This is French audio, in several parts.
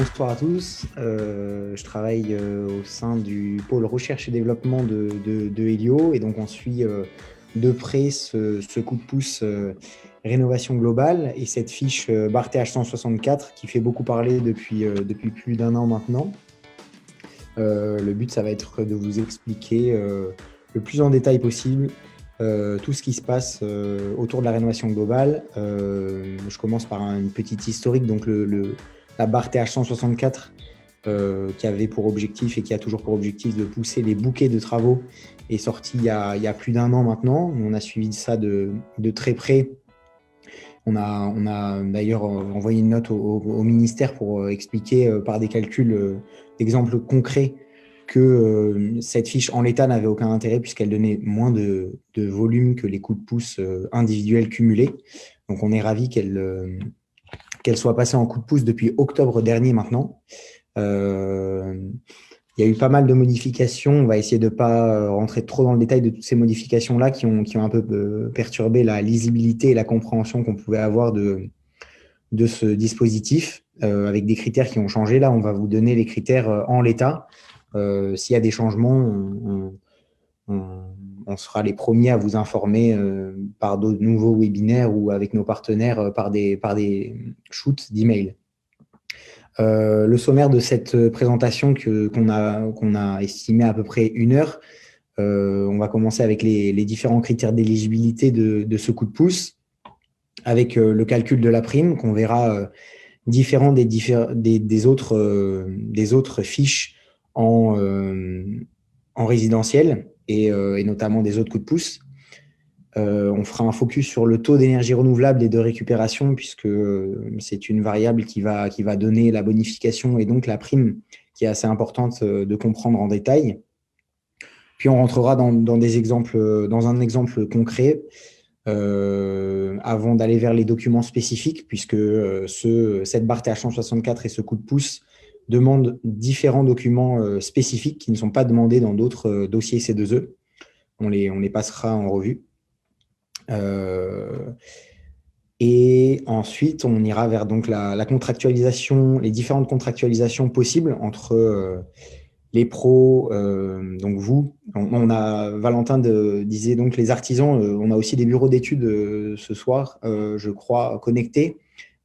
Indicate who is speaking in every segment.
Speaker 1: bonsoir à tous. Je travaille au sein du pôle recherche et développement de Helio et donc on suit de près ce coup de pouce rénovation globale et cette fiche BAR-TH 164 qui fait beaucoup parler depuis plus d'un an maintenant. Le but, ça va être de vous expliquer le plus en détail possible tout ce qui se passe autour de la rénovation globale. Je commence par une petite historique, donc la BAR-TH 164 qui avait pour objectif et qui a toujours pour objectif de pousser les bouquets de travaux est sorti il y a plus d'un an maintenant. On a suivi ça de très près. On a d'ailleurs envoyé une note au ministère pour expliquer par des calculs d'exemples concrets que cette fiche en l'état n'avait aucun intérêt puisqu'elle donnait moins de volume que les coups de pouce individuels cumulés. Donc on est ravis qu'elle soit passée en coup de pouce depuis octobre dernier maintenant. Il y a eu pas mal de modifications. On va essayer de ne pas rentrer trop dans le détail de toutes ces modifications-là qui ont un peu perturbé la lisibilité et la compréhension qu'on pouvait avoir de ce dispositif avec des critères qui ont changé. Là, on va vous donner les critères en l'état. S'il y a des changements, on sera les premiers à vous informer par de nouveaux webinaires ou avec nos partenaires par des shoots d'emails. Le sommaire de cette présentation qu'on a estimé à peu près 1 heure, on va commencer avec les différents critères d'éligibilité de ce coup de pouce, avec le calcul de la prime qu'on verra différent des autres fiches en résidentiel et notamment des autres coups de pouce. On fera un focus sur le taux d'énergie renouvelable et de récupération puisque c'est une variable qui va donner la bonification et donc la prime qui est assez importante de comprendre en détail. Puis on rentrera dans un exemple concret avant d'aller vers les documents spécifiques puisque cette BAR-TH 164 et ce coup de pouce demandent différents documents spécifiques qui ne sont pas demandés dans d'autres dossiers C2E. On les passera en revue. Et ensuite, on ira vers donc la contractualisation, les différentes contractualisations possibles entre les pros, donc vous. Valentin disait donc les artisans, on a aussi des bureaux d'études ce soir, je crois, connectés.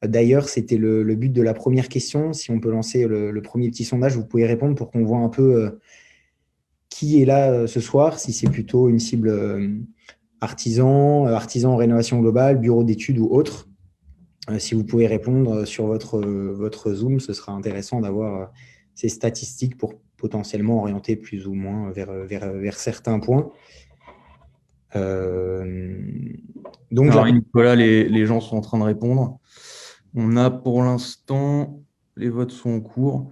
Speaker 1: D'ailleurs, c'était le but de la première question. Si on peut lancer le premier petit sondage, vous pouvez répondre pour qu'on voit un peu qui est là ce soir, si c'est plutôt une cible artisan en rénovation globale, bureau d'études ou autre. Si vous pouvez répondre sur votre Zoom, ce sera intéressant d'avoir ces statistiques pour potentiellement orienter plus ou moins vers certains points.
Speaker 2: Donc, alors, Nicolas, les gens sont en train de répondre. On a pour l'instant, les votes sont en cours,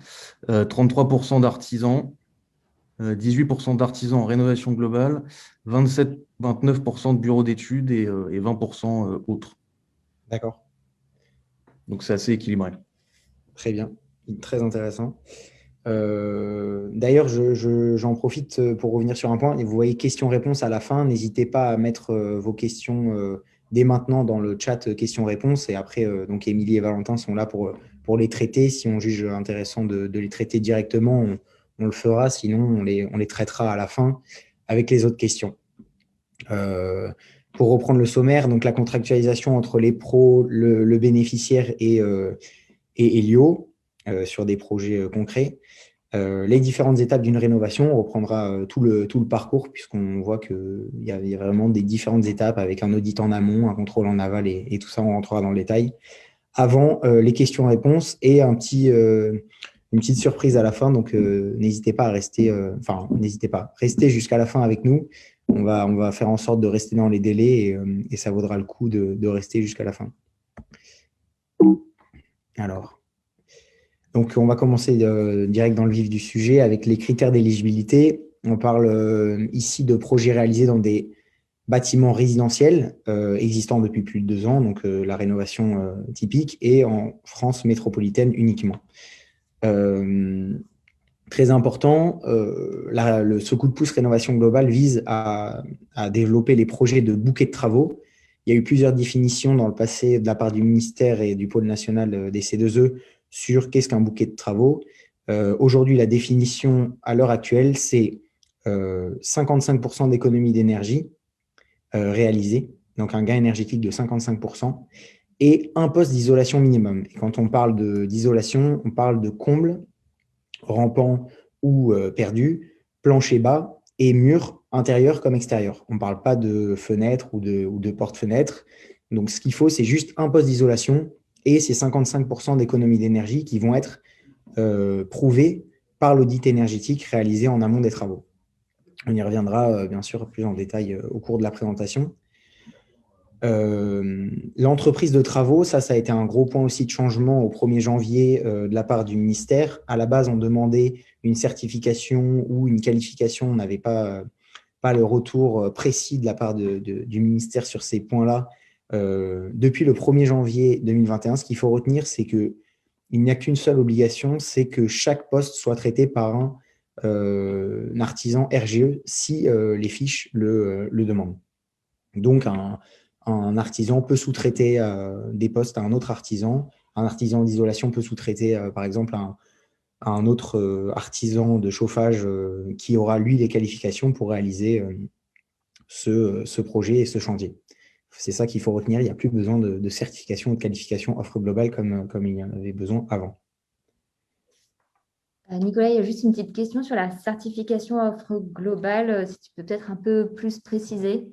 Speaker 2: 33% d'artisans, 18% d'artisans en rénovation globale, 29% de bureaux d'études et 20% autres.
Speaker 1: D'accord.
Speaker 2: Donc, c'est assez équilibré.
Speaker 1: Très bien, très intéressant. D'ailleurs, j'en profite pour revenir sur un point. Vous voyez questions-réponses à la fin. N'hésitez pas à mettre vos questions dès maintenant dans le chat questions-réponses. Et après, donc Émilie et Valentin sont là pour les traiter. Si on juge intéressant de les traiter directement, on le fera. Sinon, on les traitera à la fin avec les autres questions. Pour reprendre le sommaire, donc la contractualisation entre les pros, le bénéficiaire et Helio sur des projets concrets. Les différentes étapes d'une rénovation, on reprendra tout le parcours puisqu'on voit qu'il y a vraiment des différentes étapes avec un audit en amont, un contrôle en aval et tout ça, on rentrera dans le détail. Avant, les questions-réponses et une petite surprise à la fin, donc n'hésitez pas à rester, restez jusqu'à la fin avec nous. On va faire en sorte de rester dans les délais et ça vaudra le coup de rester jusqu'à la fin. Alors, donc on va commencer direct dans le vif du sujet avec les critères d'éligibilité. On parle ici de projets réalisés dans des bâtiments résidentiels existants depuis plus de 2 ans, donc la rénovation typique, et en France métropolitaine uniquement. Très important, ce coup de pouce rénovation globale vise à développer les projets de bouquets de travaux. Il y a eu plusieurs définitions dans le passé de la part du ministère et du pôle national des C2E sur qu'est-ce qu'un bouquet de travaux. Aujourd'hui, la définition à l'heure actuelle, c'est 55% d'économie d'énergie réalisée, donc un gain énergétique de 55%, et un poste d'isolation minimum. Et quand on parle d'isolation, on parle de comble, rampant ou perdu, plancher bas et mur intérieur comme extérieur. On ne parle pas de fenêtre ou de porte-fenêtre. Donc, ce qu'il faut, c'est juste un poste d'isolation et ces 55% d'économie d'énergie qui vont être prouvés par l'audit énergétique réalisé en amont des travaux. On y reviendra bien sûr plus en détail au cours de la présentation. L'entreprise de travaux, ça a été un gros point aussi de changement au 1er janvier de la part du ministère. À la base, on demandait une certification ou une qualification. On n'avait pas le retour précis de la part du ministère sur ces points-là. Depuis le 1er janvier 2021, ce qu'il faut retenir, c'est qu'il n'y a qu'une seule obligation, c'est que chaque poste soit traité par un artisan RGE si les fiches le demandent. Donc, un artisan peut sous-traiter des postes à un autre artisan. Un artisan d'isolation peut sous-traiter, par exemple, à un autre artisan de chauffage qui aura, lui, les qualifications pour réaliser ce projet et ce chantier. C'est ça qu'il faut retenir. Il n'y a plus besoin de certification ou de qualification offre globale comme il y en avait besoin avant.
Speaker 3: Nicolas, il y a juste une petite question sur la certification offre globale. Si tu peux peut-être un peu plus préciser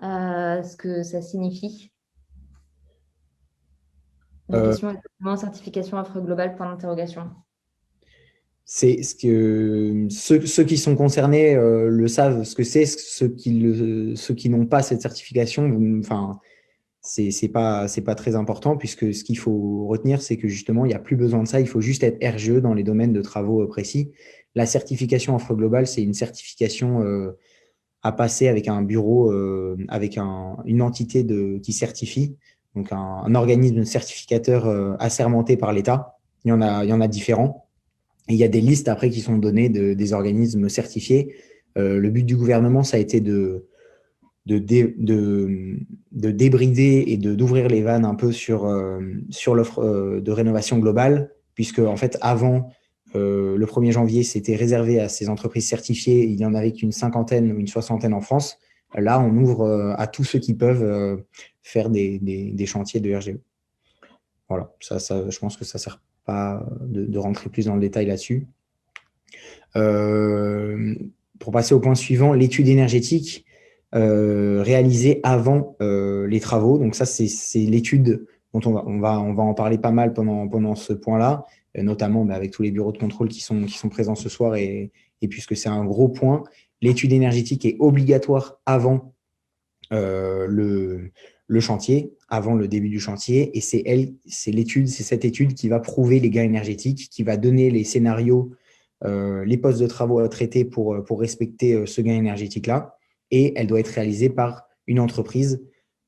Speaker 3: ce que ça signifie. La question est exactement certification offre globale, point d'interrogation.
Speaker 1: C'est ce que ceux qui sont concernés le savent ce que c'est. Ceux qui n'ont pas cette certification, enfin, c'est pas très important, puisque ce qu'il faut retenir, c'est que justement, il n'y a plus besoin de ça. Il faut juste être RGE dans les domaines de travaux précis. La certification offre globale, c'est une certification à passer avec un bureau, avec une entité qui certifie, donc un organisme certificateur assermenté par l'État. Il y en a différents. Et il y a des listes après qui sont données des organismes certifiés. Le but du gouvernement, ça a été de débrider et d'ouvrir les vannes un peu sur l'offre de rénovation globale, puisque en fait, avant le 1er janvier, c'était réservé à ces entreprises certifiées. Il n'y en avait qu'une cinquantaine ou une soixantaine en France. Là, on ouvre à tous ceux qui peuvent faire des chantiers de RGE. Voilà, ça, je pense que ça ne sert pas de rentrer plus dans le détail là-dessus. Pour passer au point suivant, l'étude énergétique réalisée avant les travaux. Donc ça, c'est l'étude dont on va en parler pas mal pendant ce point-là, notamment avec tous les bureaux de contrôle qui sont présents ce soir, et puisque c'est un gros point, l'étude énergétique est obligatoire avant le chantier, avant le début du chantier, et c'est cette étude qui va prouver les gains énergétiques, qui va donner les scénarios, les postes de travaux à traiter pour respecter ce gain énergétique-là, et elle doit être réalisée par une entreprise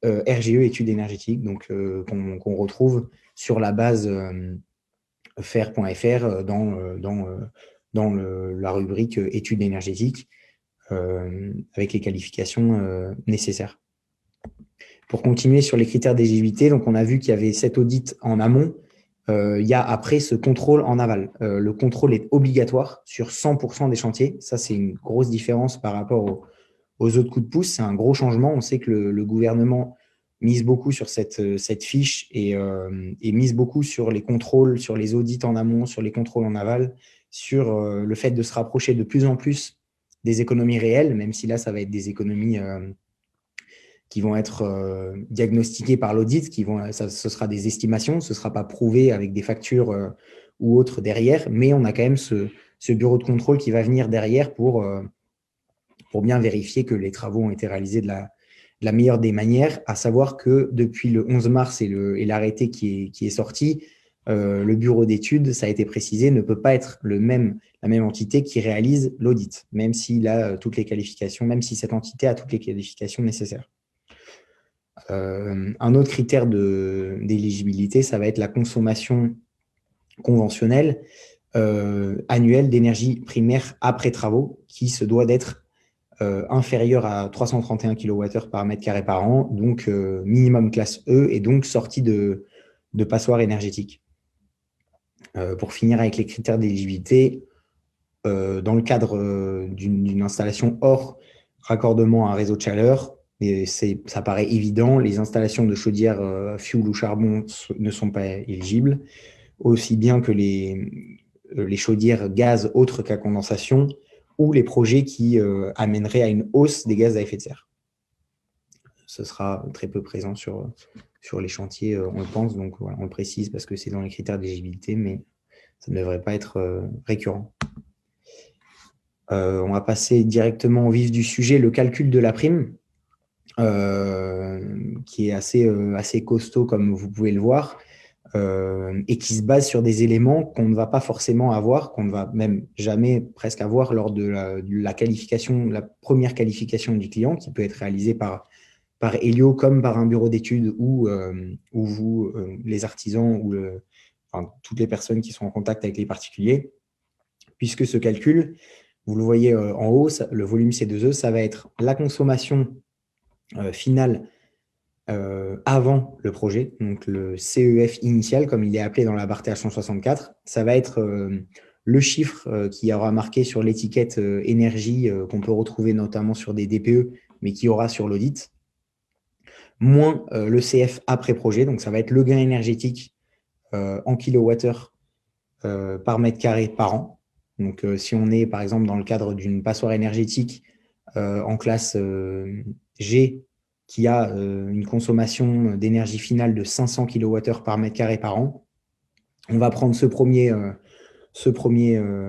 Speaker 1: RGE études énergétiques, donc qu'on retrouve sur la base fer.fr dans la rubrique études énergétiques, avec les qualifications nécessaires. Pour continuer sur les critères d'éligibilité, donc on a vu qu'il y avait cet audit en amont. Il y a après ce contrôle en aval. Le contrôle est obligatoire sur 100% des chantiers. Ça, c'est une grosse différence par rapport aux autres coups de pouce. C'est un gros changement. On sait que le gouvernement mise beaucoup sur cette fiche et mise beaucoup sur les contrôles, sur les audits en amont, sur les contrôles en aval, sur le fait de se rapprocher de plus en plus des économies réelles, même si là, ça va être des économies qui vont être diagnostiquées par l'audit, ce sera des estimations, ce ne sera pas prouvé avec des factures ou autres derrière, mais on a quand même ce bureau de contrôle qui va venir derrière pour bien vérifier que les travaux ont été réalisés de la meilleure des manières, à savoir que depuis le 11 mars et l'arrêté qui est sorti, le bureau d'études, ça a été précisé, ne peut pas être la même entité qui réalise l'audit, même s'il a toutes les qualifications, même si cette entité a toutes les qualifications nécessaires. Un autre critère d'éligibilité, ça va être la consommation conventionnelle annuelle d'énergie primaire après travaux, qui se doit d'être inférieure à 331 kWh par mètre carré par an, donc minimum classe E, et donc sortie de passoire énergétique. Pour finir avec les critères d'éligibilité, dans le cadre d'une installation hors raccordement à un réseau de chaleur, et ça paraît évident, les installations de chaudières fioul ou charbon ne sont pas éligibles, aussi bien que les chaudières gaz autres qu'à condensation ou les projets qui amèneraient à une hausse des gaz à effet de serre. Ce sera très peu présent sur les chantiers, on le pense, donc voilà, on le précise parce que c'est dans les critères d'éligibilité, mais ça ne devrait pas être récurrent. On va passer directement au vif du sujet, le calcul de la prime, qui est assez costaud comme vous pouvez le voir, et qui se base sur des éléments qu'on ne va pas forcément avoir, qu'on ne va même jamais presque avoir lors de la qualification, la première qualification du client, qui peut être réalisée par Helio comme par un bureau d'études ou vous, les artisans ou toutes les personnes qui sont en contact avec les particuliers, puisque ce calcul, vous le voyez en haut, le volume C2E, ça va être la consommation finale avant le projet, donc le CEF initial, comme il est appelé dans la barre TH164. Ça va être le chiffre qui aura marqué sur l'étiquette énergie qu'on peut retrouver notamment sur des DPE, mais qui aura sur l'audit, moins le CF après projet, donc ça va être le gain énergétique en kilowattheure par mètre carré par an. Donc, si on est, par exemple, dans le cadre d'une passoire énergétique en classe G, qui a une consommation d'énergie finale de 500 kWh par mètre carré par an, on va prendre ce premier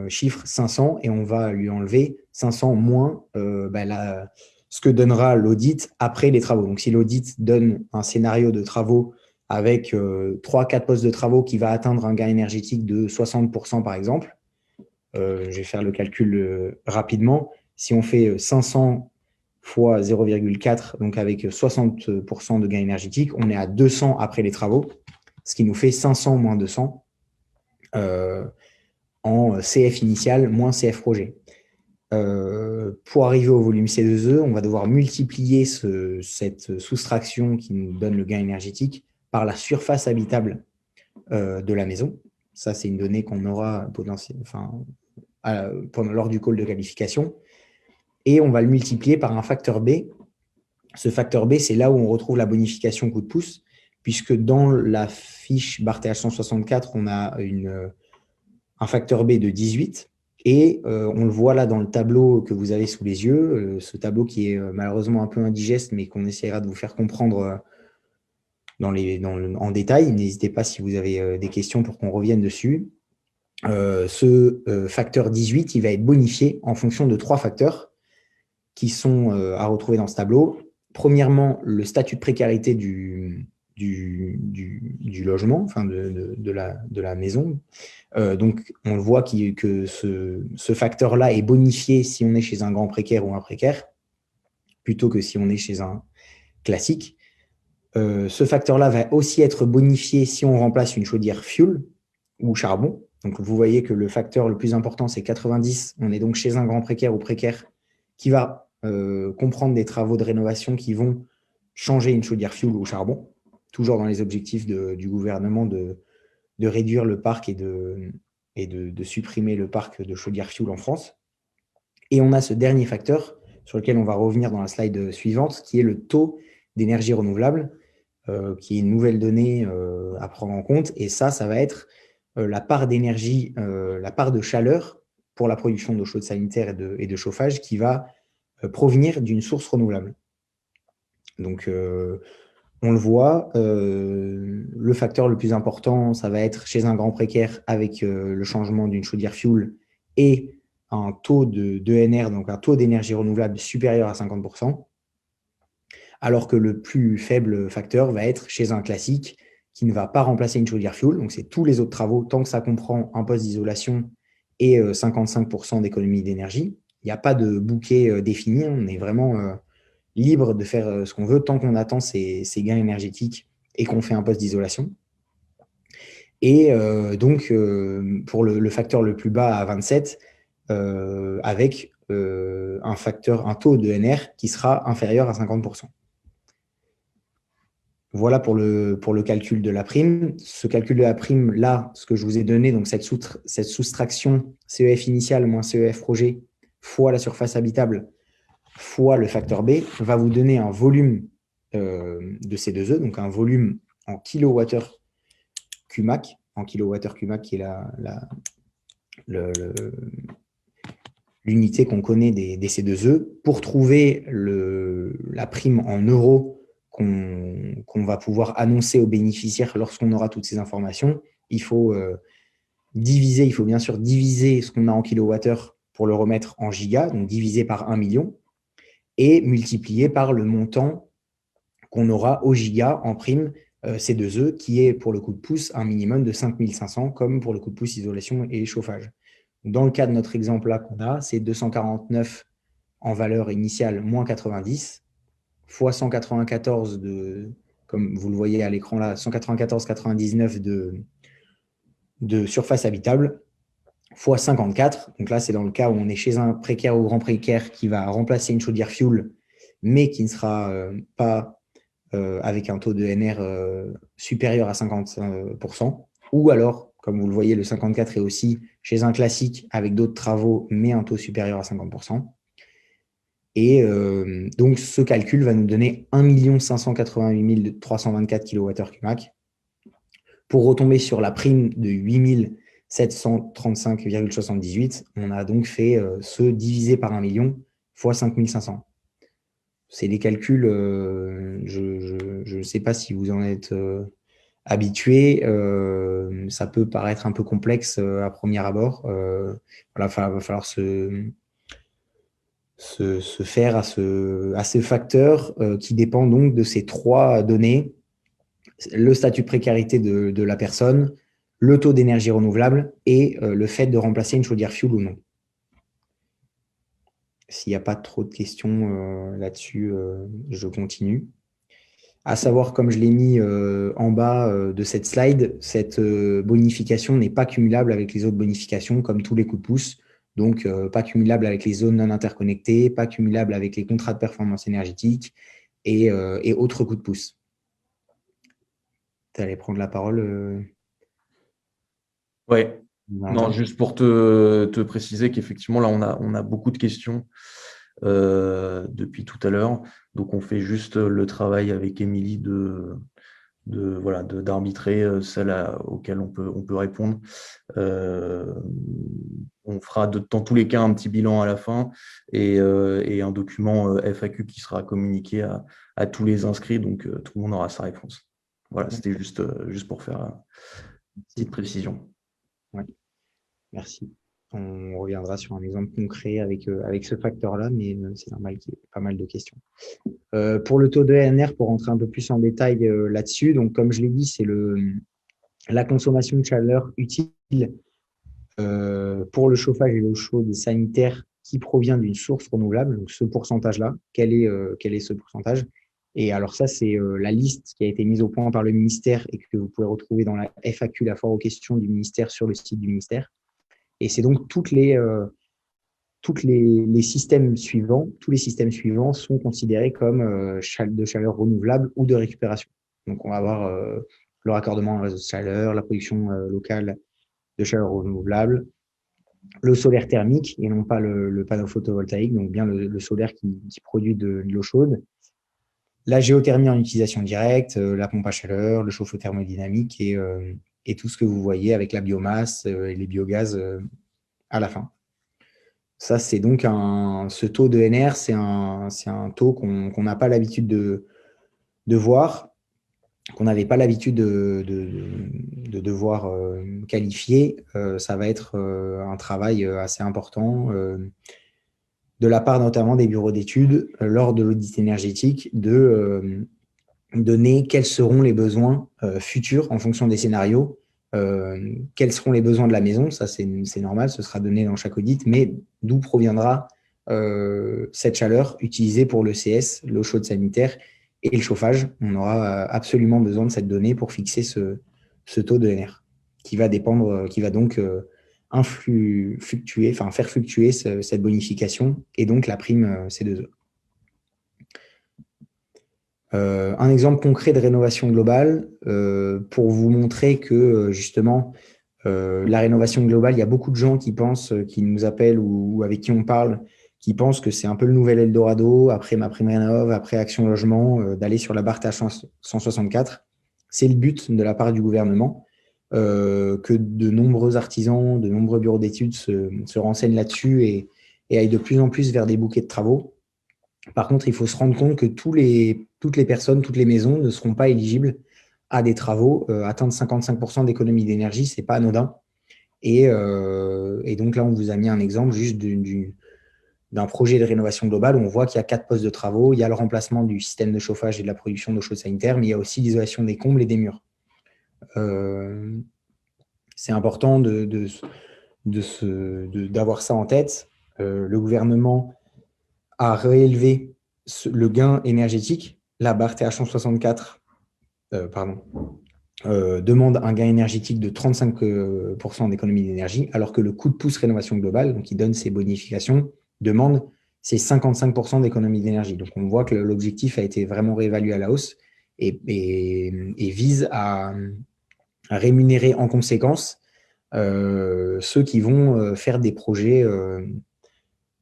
Speaker 1: chiffre, 500, et on va lui enlever 500 moins ce que donnera l'audit après les travaux. Donc, si l'audit donne un scénario de travaux avec 3-4 postes de travaux qui va atteindre un gain énergétique de 60%, par exemple, je vais faire le calcul rapidement. Si on fait 500 fois 0,4, donc avec 60% de gain énergétique, on est à 200 après les travaux, ce qui nous fait 500 moins 200 en CF initial moins CF projet. Pour arriver au volume C2E, on va devoir multiplier cette soustraction qui nous donne le gain énergétique par la surface habitable de la maison. Ça, c'est une donnée qu'on aura lors du call de qualification. Et on va le multiplier par un facteur B. Ce facteur B, c'est là où on retrouve la bonification coup de pouce, puisque dans la fiche BAR TH164, on a un facteur B de 18. Et on le voit là dans le tableau que vous avez sous les yeux, ce tableau qui est malheureusement un peu indigeste, mais qu'on essaiera de vous faire comprendre en détail. N'hésitez pas si vous avez des questions pour qu'on revienne dessus. Ce facteur 18, il va être bonifié en fonction de 3 facteurs qui sont à retrouver dans ce tableau. Premièrement, le statut de précarité du logement, enfin de la maison. Donc, on le voit que ce facteur-là est bonifié si on est chez un grand précaire ou un précaire, plutôt que si on est chez un classique. Ce facteur-là va aussi être bonifié si on remplace une chaudière fuel ou charbon. Donc, vous voyez que le facteur le plus important, c'est 90. On est donc chez un grand précaire ou précaire qui va comprendre des travaux de rénovation qui vont changer une chaudière fuel ou charbon, toujours dans les objectifs du gouvernement de réduire le parc et de supprimer le parc de chaudières fuel en France. Et on a ce dernier facteur sur lequel on va revenir dans la slide suivante, qui est le taux d'énergie renouvelable, qui est une nouvelle donnée à prendre en compte. Et ça va être la part d'énergie, la part de chaleur pour la production d'eau chaude sanitaire et de chauffage qui va provenir d'une source renouvelable. Donc, on le voit, le facteur le plus important, ça va être chez un grand précaire avec le changement d'une chaudière fuel et un taux d'ENR, donc un taux d'énergie renouvelable supérieur à 50%, alors que le plus faible facteur va être chez un classique qui ne va pas remplacer une chaudière fuel. Donc, c'est tous les autres travaux, tant que ça comprend un poste d'isolation et 55% d'économie d'énergie. Il n'y a pas de bouquet défini, on est vraiment libre de faire ce qu'on veut tant qu'on attend ces gains énergétiques et qu'on fait un poste d'isolation. Et donc, pour le facteur le plus bas à 27, avec un taux de NR qui sera inférieur à 50%. Voilà pour le calcul de la prime. Ce calcul de la prime, là, ce que je vous ai donné, donc cette soustraction CEF initial moins CEF projet fois la surface habitable fois le facteur B va vous donner un volume de C2E, donc un volume en kilowattheure Qmac, qui est l'unité qu'on connaît des C2E. Pour trouver la prime en euros qu'on va pouvoir annoncer aux bénéficiaires lorsqu'on aura toutes ces informations, il faut bien sûr diviser ce qu'on a en kilowattheure pour le remettre en giga, donc diviser par 1 million, et multiplier par le montant qu'on aura au giga en prime C2E, qui est pour le coup de pouce un minimum de 5500, comme pour le coup de pouce isolation et chauffage. Dans le cas de notre exemple là qu'on a, c'est 249 en valeur initiale moins 90, fois 194 comme vous le voyez à l'écran là, 194,99 de surface habitable, fois 54. Donc là, c'est dans le cas où on est chez un précaire ou grand précaire qui va remplacer une chaudière fuel, mais qui ne sera pas avec un taux de NR supérieur à 50%. Ou alors, comme vous le voyez, le 54 est aussi chez un classique avec d'autres travaux, mais un taux supérieur à 50%. Et donc, ce calcul va nous donner 1 588 324 kWh. Pour retomber sur la prime de 8 735,78, on a donc fait ce divisé par 1 million fois 5500. C'est des calculs, je ne sais pas si vous en êtes habitué, ça peut paraître un peu complexe à premier abord. Voilà, va falloir se faire à ce facteur qui dépend donc de ces 3 données: le statut de précarité de la personne, le taux d'énergie renouvelable et le fait de remplacer une chaudière fuel ou non. S'il n'y a pas trop de questions là-dessus, je continue. À savoir, comme je l'ai mis en bas de cette slide, cette bonification n'est pas cumulable avec les autres bonifications, comme tous les coups de pouce. Donc, pas cumulable avec les zones non interconnectées, pas cumulable avec les contrats de performance énergétique et autres coups de pouce. Tu allais prendre la parole
Speaker 2: Oui. Non, juste pour te préciser qu'effectivement, là, on a beaucoup de questions depuis tout à l'heure. Donc, on fait juste le travail avec Émilie d'arbitrer celles auxquelles on peut répondre. On fera dans tous les cas un petit bilan à la fin et un document FAQ qui sera communiqué à tous les inscrits. Donc, tout le monde aura sa réponse. Voilà, c'était juste pour faire une petite précision.
Speaker 1: Ouais. Merci. On reviendra sur un exemple concret avec ce facteur-là, mais c'est normal qu'il y ait pas mal de questions. Pour le taux de NR, pour rentrer un peu plus en détail là-dessus, donc comme je l'ai dit, c'est la consommation de chaleur utile pour le chauffage et l'eau chaude sanitaire qui provient d'une source renouvelable. Donc ce pourcentage-là, quel est ce pourcentage? Et alors ça, c'est la liste qui a été mise au point par le ministère et que vous pouvez retrouver dans la FAQ, la foire aux questions du ministère, sur le site du ministère. Et c'est donc tous les systèmes suivants. Tous les systèmes suivants sont considérés comme de chaleur renouvelable ou de récupération. Donc, on va avoir le raccordement à la chaleur, la production locale de chaleur renouvelable, le solaire thermique et non pas le panneau photovoltaïque, donc bien le solaire qui produit de l'eau chaude, la géothermie en utilisation directe, la pompe à chaleur, le chauffe-eau thermodynamique et tout ce que vous voyez avec la biomasse et les biogaz à la fin. Ça, c'est donc ce taux de NR, c'est un taux qu'on n'a pas l'habitude de voir, qu'on n'avait pas l'habitude de devoir qualifier. Ça va être un travail assez important de la part notamment des bureaux d'études lors de l'audit énergétique de donner quels seront les besoins futurs en fonction des scénarios. Quels seront les besoins de la maison? Ça, c'est normal, ce sera donné dans chaque audit, mais d'où proviendra cette chaleur utilisée pour le CS, l'eau chaude sanitaire et le chauffage? On aura absolument besoin de cette donnée pour fixer ce taux de NR qui va dépendre, qui va donc faire fluctuer cette bonification et donc la prime C2E. Un exemple concret de rénovation globale, pour vous montrer que justement, la rénovation globale, il y a beaucoup de gens qui pensent, qui nous appellent ou avec qui on parle, qui pensent que c'est un peu le nouvel Eldorado, après MaPrimeRénov', après Action Logement, d'aller sur la barre TH164. C'est le but de la part du gouvernement, que de nombreux artisans, de nombreux bureaux d'études se renseignent là-dessus et aillent de plus en plus vers des bouquets de travaux. Par contre, il faut se rendre compte que toutes les personnes, toutes les maisons ne seront pas éligibles à des travaux. Atteindre 55% d'économie d'énergie, ce n'est pas anodin. Et donc là, on vous a mis un exemple juste d'un projet de rénovation globale où on voit qu'il y a 4 postes de travaux, il y a le remplacement du système de chauffage et de la production d'eau chaude sanitaire, mais il y a aussi l'isolation des combles et des murs. C'est important d'avoir ça en tête. Le gouvernement a réélevé le gain énergétique. La barre TH164 demande un gain énergétique de 35% d'économie d'énergie, alors que le coup de pouce rénovation globale, donc qui donne ces bonifications, demande c'est 55% d'économie d'énergie. Donc on voit que l'objectif a été vraiment réévalué à la hausse et vise à rémunérer en conséquence ceux qui vont faire des projets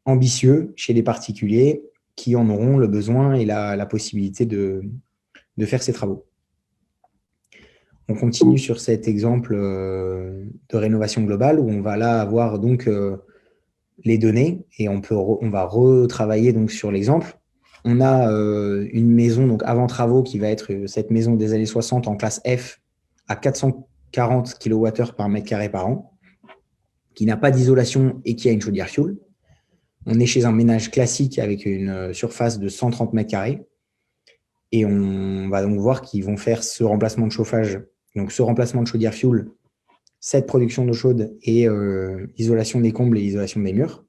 Speaker 1: ambitieux chez les particuliers qui en auront le besoin et la possibilité de faire ces travaux. On continue sur cet exemple de rénovation globale où on va là avoir donc les données et on va retravailler donc sur l'exemple. On a une maison donc avant travaux qui va être cette maison des années 60 en classe F à 440 kWh par mètre carré par an, qui n'a pas d'isolation et qui a une chaudière fuel. On est chez un ménage classique avec une surface de 130 mètres carrés. Et on va donc voir qu'ils vont faire ce remplacement de chauffage, donc ce remplacement de chaudière fuel, cette production d'eau chaude et l'isolation des combles et l'isolation des murs.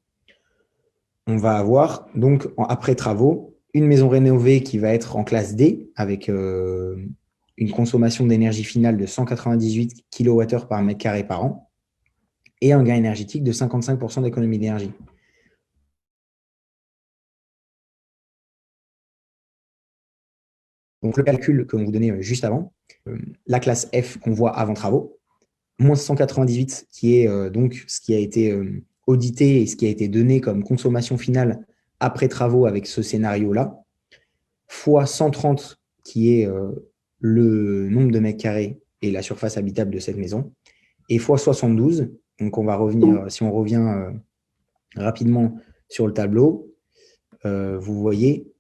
Speaker 1: On va avoir donc, après travaux, une maison rénovée qui va être en classe D avec une consommation d'énergie finale de 198 kWh par mètre carré par an et un gain énergétique de 55% d'économie d'énergie. Donc, le calcul que l'on vous donnait juste avant, la classe F qu'on voit avant travaux, moins 198 qui est donc ce qui a été audité et ce qui a été donné comme consommation finale après travaux avec ce scénario-là, fois 130 qui est le nombre de mètres carrés et la surface habitable de cette maison, et fois 72. Donc, on va revenir, si on revient rapidement sur le tableau, vous voyez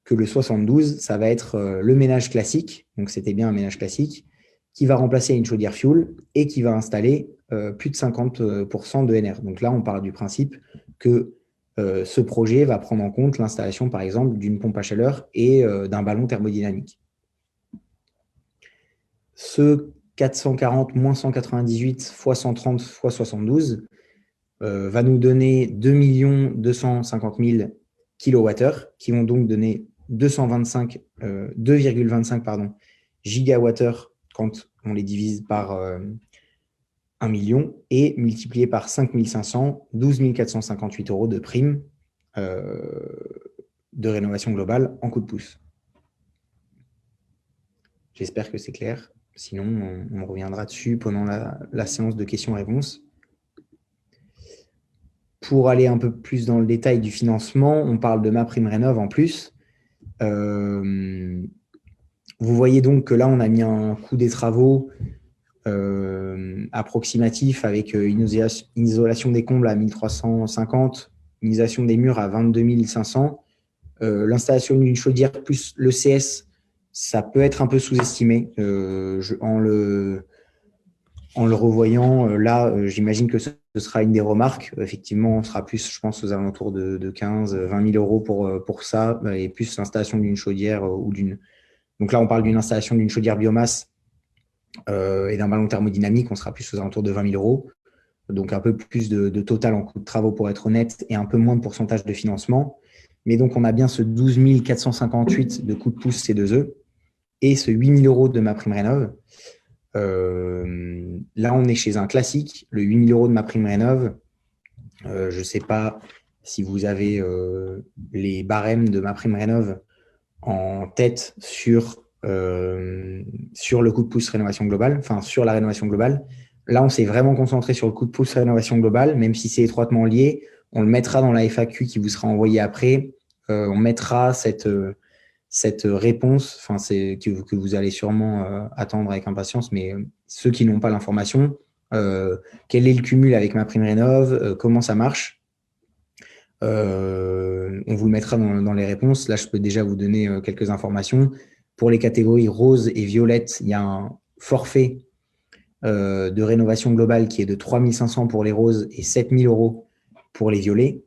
Speaker 1: que le 72, ça va être le ménage classique, donc c'était bien un ménage classique, qui va remplacer une chaudière fuel et qui va installer plus de 50% de NR. Donc là, on part du principe que ce projet va prendre en compte l'installation, par exemple, d'une pompe à chaleur et d'un ballon thermodynamique. Ce 440 moins 198 fois 130 fois 72 va nous donner 2 250 000 kWh qui vont donc donner 2,25 gigawattheures quand on les divise par 1 million et multiplié par 5 500, 12 458 € de prime de rénovation globale en coup de pouce. J'espère que c'est clair. Sinon, on reviendra dessus pendant la séance de questions-réponses. Pour aller un peu plus dans le détail du financement, on parle de MaPrimeRénov' en plus. Vous voyez donc que là, on a mis un coût des travaux approximatif avec une isolation des combles à 1350, une isolation des murs à 22 500. L'installation d'une chaudière plus le CS, ça peut être un peu sous-estimé. En le revoyant, là, j'imagine que ce sera une des remarques. Effectivement, on sera plus, je pense, aux alentours de 15 20 000 € pour ça, et plus l'installation d'une chaudière ou d'une. Donc là, on parle d'une installation d'une chaudière biomasse et d'un ballon thermodynamique, on sera plus aux alentours de 20 000 €. Donc un peu plus de total en coût de travaux pour être honnête et un peu moins de pourcentage de financement. Mais donc, on a bien ce 12 458 de coût de pouce C2E et ce 8 000 € de MaPrimeRénov'. Là, on est chez un classique, le 8 000 € de MaPrimeRénov'. Je ne sais pas si vous avez les barèmes de MaPrimeRénov'. en tête sur le coup de pouce rénovation globale, enfin sur la rénovation globale. Là, on s'est vraiment concentré sur le coup de pouce rénovation globale, même si c'est étroitement lié. On le mettra dans la FAQ qui vous sera envoyée après. On mettra cette réponse, enfin, que vous allez sûrement attendre avec impatience, mais ceux qui n'ont pas l'information, quel est le cumul avec MaPrimeRénov', comment ça marche. On vous le mettra dans les réponses. Là, je peux déjà vous donner quelques informations. Pour les catégories rose et violette, il y a un forfait de rénovation globale qui est de 3 500 pour les roses et 7 000 € pour les violets.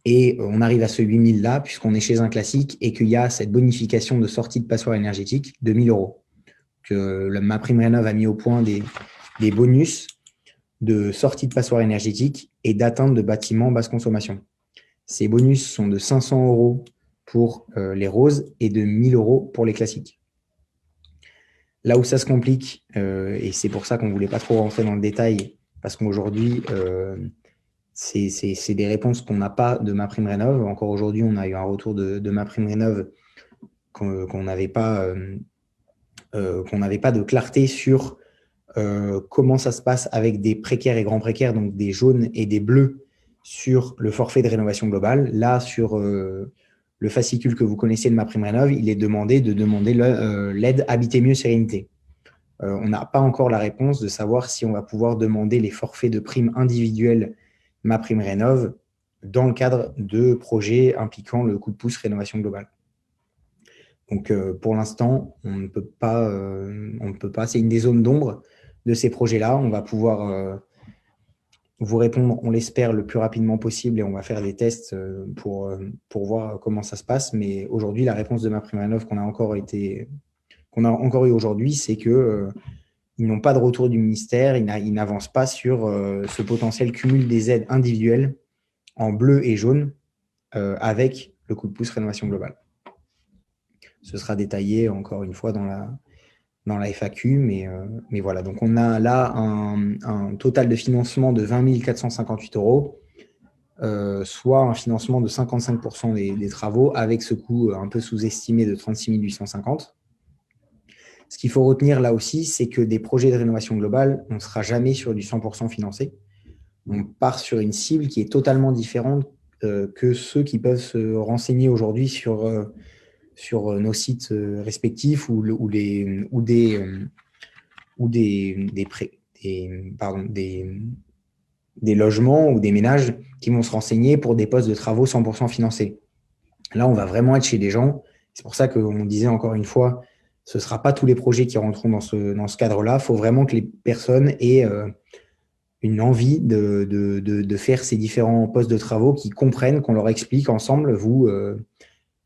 Speaker 1: Et on arrive à ce 8 000 là, puisqu'on est chez un classique et qu'il y a cette bonification de sortie de passoire énergétique de 1 000 €. Que MaPrimeRénov' a mis au point des bonus de sortie de passoire énergétique et d'atteinte de bâtiments basse consommation. Ces bonus sont de 500 € pour les roses et de 1 000 € pour les classiques. Là où ça se complique, et c'est pour ça qu'on ne voulait pas trop rentrer dans le détail, parce qu'aujourd'hui, c'est des réponses qu'on n'a pas de MaPrimeRénov'. Encore aujourd'hui, on a eu un retour de MaPrimeRénov' qu'on n'avait pas de clarté sur comment ça se passe avec des précaires et grands précaires, donc des jaunes et des bleus sur le forfait de rénovation globale. Là, sur le fascicule que vous connaissez de MaPrimeRénov', il est demandé de demander l'aide Habiter mieux sérénité. On n'a pas encore la réponse de savoir si on va pouvoir demander les forfaits de primes individuelles MaPrimeRénov' dans le cadre de projets impliquant le coup de pouce rénovation globale. Donc, pour l'instant, on ne peut pas. C'est une des zones d'ombre de ces projets-là. On va pouvoir vous répondre, on l'espère, le plus rapidement possible et on va faire des tests pour voir comment ça se passe. Mais aujourd'hui, la réponse de MaPrimeRénov' qu'on a encore eu aujourd'hui, c'est que ils n'ont pas de retour du ministère, ils n'avancent pas sur ce potentiel cumul des aides individuelles en bleu et jaune avec le coup de pouce rénovation globale. Ce sera détaillé encore une fois dans la FAQ, mais voilà. Donc, on a là un total de financement de 20 458 €, soit un financement de 55% des travaux avec ce coût un peu sous-estimé de 36 850 €. Ce qu'il faut retenir là aussi, c'est que des projets de rénovation globale, on ne sera jamais sur du 100% financé. On part sur une cible qui est totalement différente que ceux qui peuvent se renseigner aujourd'hui sur nos sites respectifs ou des logements ou des ménages qui vont se renseigner pour des postes de travaux 100% financés. Là, on va vraiment être chez des gens. C'est pour ça qu'on disait encore une fois, ce ne sera pas tous les projets qui rentreront dans ce cadre-là. Il faut vraiment que les personnes aient une envie de faire ces différents postes de travaux, qui comprennent, qu'on leur explique ensemble, vous,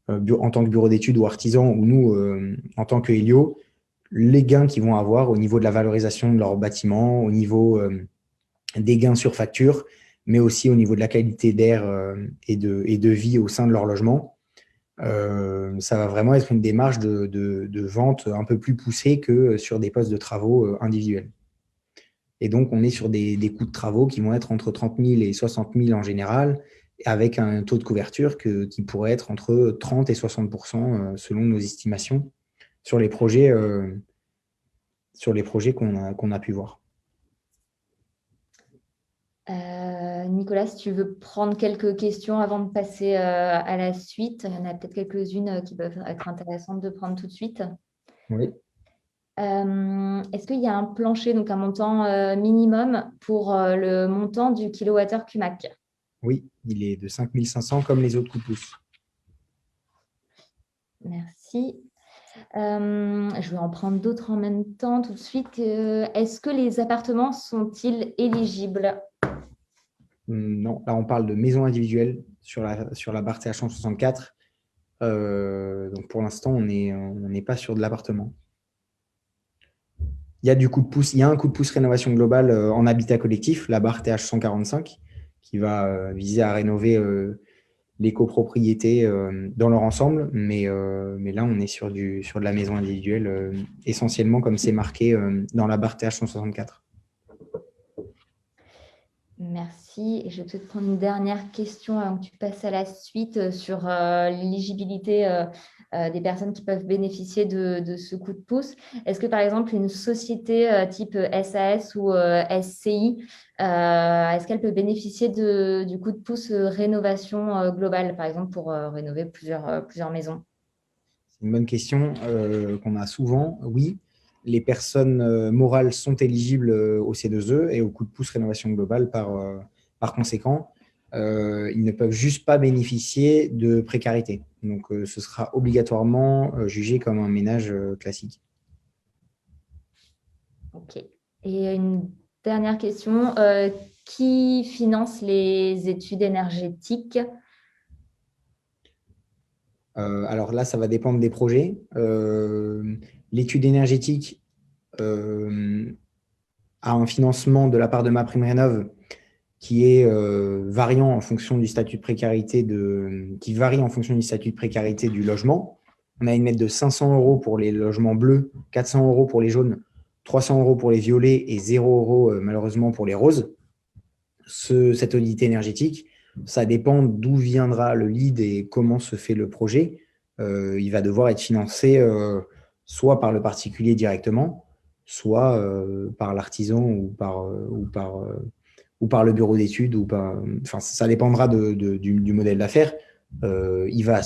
Speaker 1: en tant que bureau d'études ou artisan, ou nous, en tant que Helio, les gains qu'ils vont avoir au niveau de la valorisation de leur bâtiment, au niveau des gains sur facture, mais aussi au niveau de la qualité d'air et de vie au sein de leur logement. Ça va vraiment être une démarche de vente un peu plus poussée que sur des postes de travaux individuels. Et donc, on est sur des coûts de travaux qui vont être entre 30 000 et 60 000 en général, avec un taux de couverture qui pourrait être entre 30 et 60% selon nos estimations sur les projets qu'on a pu voir.
Speaker 3: Nicolas, si tu veux prendre quelques questions avant de passer à la suite, il y en a peut-être quelques-unes qui peuvent être intéressantes de prendre tout de suite.
Speaker 1: Oui.
Speaker 3: Est-ce qu'il y a un plancher, donc un montant minimum pour le montant du kilowattheure CUMAC?
Speaker 1: Oui, il est de 5 500 comme les autres coups de pouce.
Speaker 3: Merci. Je vais en prendre d'autres en même temps tout de suite. Est-ce que les appartements sont-ils éligibles?
Speaker 1: Non, là on parle de maison individuelle sur la barre TH 164. Donc pour l'instant, on n'est pas sur de l'appartement. Il y a du coup de pouce, il y a un coup de pouce rénovation globale en habitat collectif, la barre TH 145, qui va viser à rénover les copropriétés dans leur ensemble, mais là on est sur de la maison individuelle essentiellement comme c'est marqué dans la barre TH 164.
Speaker 3: Merci. Et je vais peut-être prendre une dernière question avant que tu passes à la suite sur l'éligibilité des personnes qui peuvent bénéficier de ce coup de pouce. Est-ce que, par exemple, une société type SAS ou SCI, est-ce qu'elle peut bénéficier du coup de pouce rénovation globale, par exemple, pour rénover plusieurs maisons?
Speaker 1: C'est une bonne question qu'on a souvent. Oui, les personnes morales sont éligibles au C2E et au coup de pouce rénovation globale par conséquent. Ils ne peuvent juste pas bénéficier de précarité. Donc, ce sera obligatoirement jugé comme un ménage classique.
Speaker 3: Ok. Et une dernière question. Qui finance les études énergétiques?
Speaker 1: Alors là, ça va dépendre des projets. L'étude énergétique a un financement de la part de MaPrimeRénov' qui est variant en fonction du statut de précarité qui varie en fonction du statut de précarité du logement. On a une aide de 500 € pour les logements bleus, 400 € pour les jaunes, 300 € pour les violets et 0 € malheureusement pour les roses. Cette audit énergétique, ça dépend d'où viendra le lead et comment se fait le projet. Il va devoir être financé soit par le particulier directement, soit par l'artisan ou par le bureau d'études. Enfin, ça dépendra du modèle d'affaires. Il va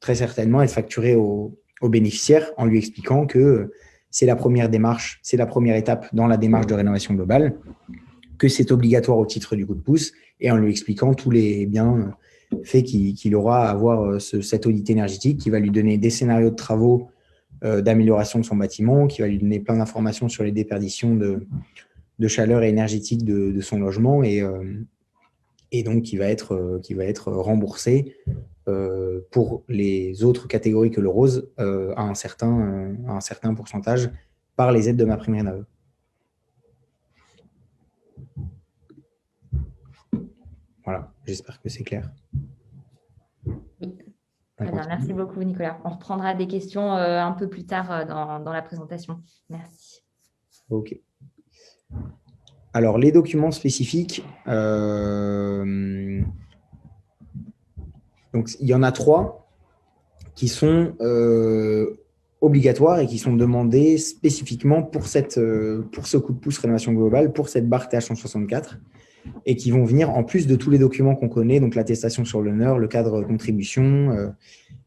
Speaker 1: très certainement être facturé au bénéficiaire en lui expliquant que c'est la première démarche, c'est la première étape dans la démarche de rénovation globale, que c'est obligatoire au titre du coup de pouce, et en lui expliquant tous les biens faits qu'il aura à avoir cette audit énergétique qui va lui donner des scénarios de travaux d'amélioration de son bâtiment, qui va lui donner plein d'informations sur les déperditions de chaleur énergétique de son logement, et donc qui va être remboursé pour les autres catégories que le rose à un certain pourcentage par les aides de MaPrimeRénov'. Voilà, j'espère que c'est clair.
Speaker 3: Oui. Très bien, merci beaucoup Nicolas. On reprendra des questions un peu plus tard dans la présentation. Merci.
Speaker 1: Ok. Alors, les documents spécifiques, donc, il y en a 3 qui sont obligatoires et qui sont demandés spécifiquement pour ce coup de pouce rénovation globale, pour cette barre TH164, et qui vont venir en plus de tous les documents qu'on connaît, donc l'attestation sur l'honneur, le cadre contribution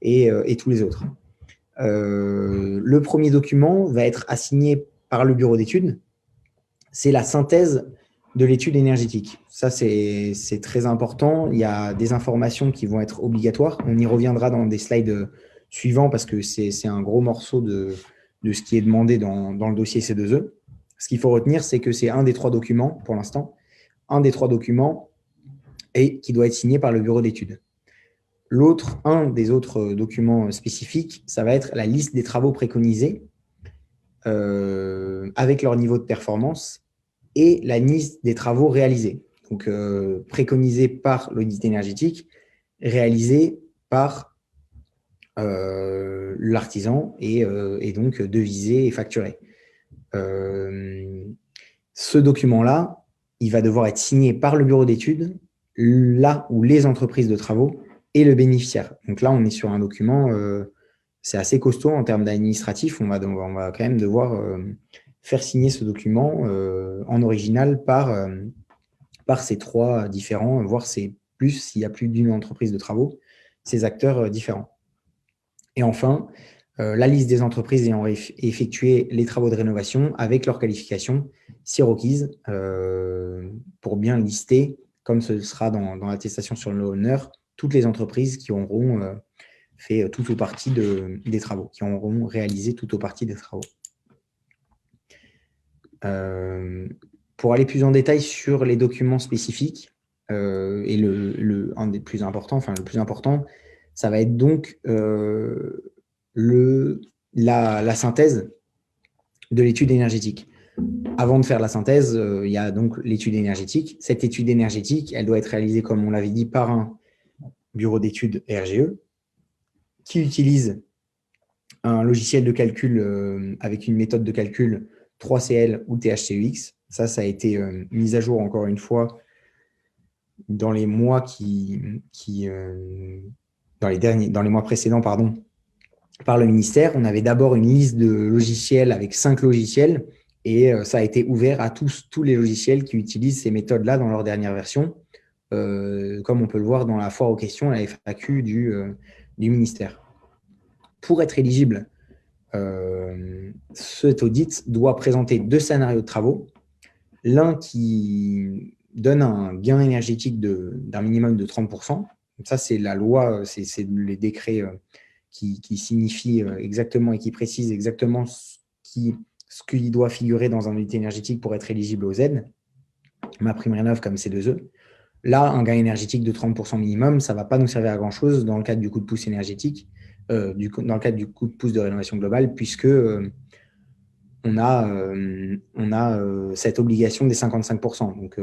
Speaker 1: et tous les autres. Le premier document va être assigné par le bureau d'études. C'est la synthèse de l'étude énergétique. Ça, c'est très important. Il y a des informations qui vont être obligatoires. On y reviendra dans des slides suivants parce que c'est un gros morceau de ce qui est demandé dans le dossier C2E. Ce qu'il faut retenir, c'est que c'est un des 3 documents, pour l'instant, un des 3 documents et qui doit être signé par le bureau d'études. Un des autres documents spécifiques, ça va être la liste des travaux préconisés avec leur niveau de performance et la liste des travaux réalisés. Donc, préconisés par l'audit énergétique, réalisés par l'artisan et donc devisés et facturés. Ce document-là, il va devoir être signé par le bureau d'études, là où les entreprises de travaux et le bénéficiaire. Donc là, on est sur un document, c'est assez costaud en termes d'administratif. On va quand même devoir faire signer ce document en original par ces 3 différents, voire c'est plus s'il y a plus d'une entreprise de travaux, ces acteurs différents. Et enfin, la liste des entreprises ayant effectué les travaux de rénovation avec leur qualification, si requise, pour bien lister, comme ce sera dans l'attestation sur l'honneur, toutes les entreprises qui auront fait tout ou partie des travaux, qui auront réalisé tout ou partie des travaux. Pour aller plus en détail sur les documents spécifiques, et un des plus importants, enfin le plus important, ça va être donc la synthèse de l'étude énergétique. Avant de faire la synthèse, il y a donc l'étude énergétique. Cette étude énergétique, elle doit être réalisée, comme on l'avait dit, par un bureau d'études RGE qui utilise un logiciel de calcul avec une méthode de calcul 3CL ou THCEX. Ça a été mis à jour encore une fois dans les mois dans les mois précédents, pardon, par le ministère, on avait d'abord une liste de logiciels avec 5 logiciels et ça a été ouvert à tous les logiciels qui utilisent ces méthodes-là dans leur dernière version, comme on peut le voir dans la foire aux questions, la FAQ du ministère. Pour être éligible, cet audit doit présenter 2 scénarios de travaux, l'un qui donne un gain énergétique d'un minimum de 30%. Ça, c'est la loi, c'est les décrets qui signifient exactement et qui précisent exactement ce qui doit figurer dans un audit énergétique pour être éligible aux aides, MaPrimeRénov' comme C2E. Là, un gain énergétique de 30% minimum, ça ne va pas nous servir à grand-chose dans le cadre du coup de pouce énergétique, dans le cadre du coup de pouce de rénovation globale, puisque on a cette obligation des 55%. Donc,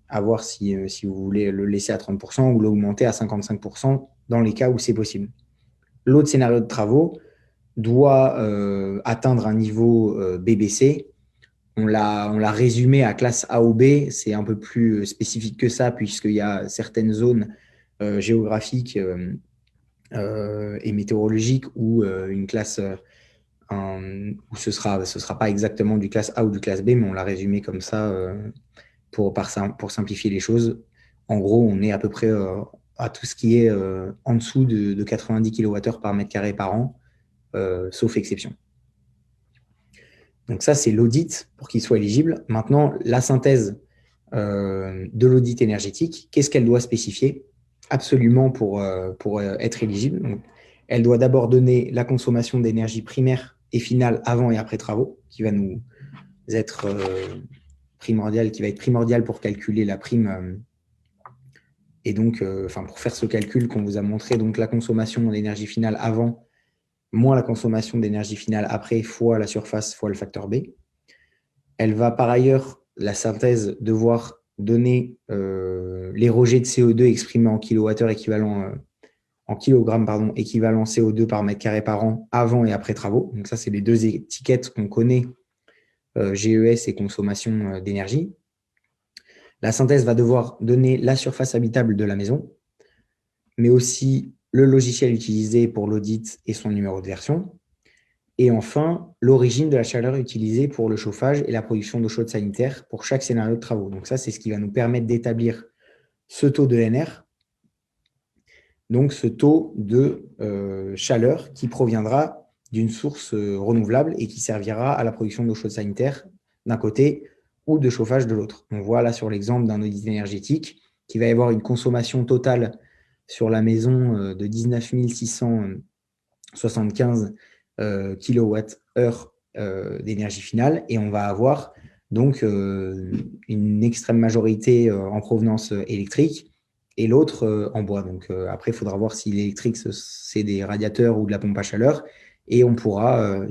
Speaker 1: à voir si vous voulez le laisser à 30% ou l'augmenter à 55% dans les cas où c'est possible. L'autre scénario de travaux doit atteindre un niveau BBC. On l'a résumé à classe A ou B. C'est un peu plus spécifique que ça, puisqu'il y a certaines zones géographiques et météorologiques où une classe où ce sera pas exactement du classe A ou du classe B, mais on l'a résumé comme ça pour simplifier les choses. En gros, on est à peu près à tout ce qui est en dessous de 90 kWh par mètre carré par an, sauf exception. Donc ça, c'est l'audit pour qu'il soit éligible. Maintenant, la synthèse de l'audit énergétique, qu'est-ce qu'elle doit spécifier absolument pour être éligible? Donc, elle doit d'abord donner la consommation d'énergie primaire et finale avant et après travaux, qui va nous être primordial pour calculer la prime. Et donc, pour faire ce calcul qu'on vous a montré, donc la consommation d'énergie finale avant moins la consommation d'énergie finale après fois la surface fois le facteur B. Elle va par ailleurs, la synthèse, devoir donner les rejets de CO2 exprimés en kilowattheure équivalent en kilogrammes équivalent CO2 par mètre carré par an avant et après travaux. Donc ça, c'est les 2 étiquettes qu'on connaît, GES et consommation d'énergie. La synthèse va devoir donner la surface habitable de la maison, mais aussi le logiciel utilisé pour l'audit et son numéro de version. Et enfin, l'origine de la chaleur utilisée pour le chauffage et la production d'eau chaude sanitaire pour chaque scénario de travaux. Donc ça, c'est ce qui va nous permettre d'établir ce taux de NR, donc ce taux de chaleur qui proviendra d'une source renouvelable et qui servira à la production d'eau chaude sanitaire d'un côté ou de chauffage de l'autre. On voit là sur l'exemple d'un audit énergétique qui va y avoir une consommation totale sur la maison de 19 675 kWh d'énergie finale, et on va avoir donc une extrême majorité en provenance électrique et l'autre en bois. Donc après, il faudra voir si l'électrique, c'est des radiateurs ou de la pompe à chaleur, et on pourra,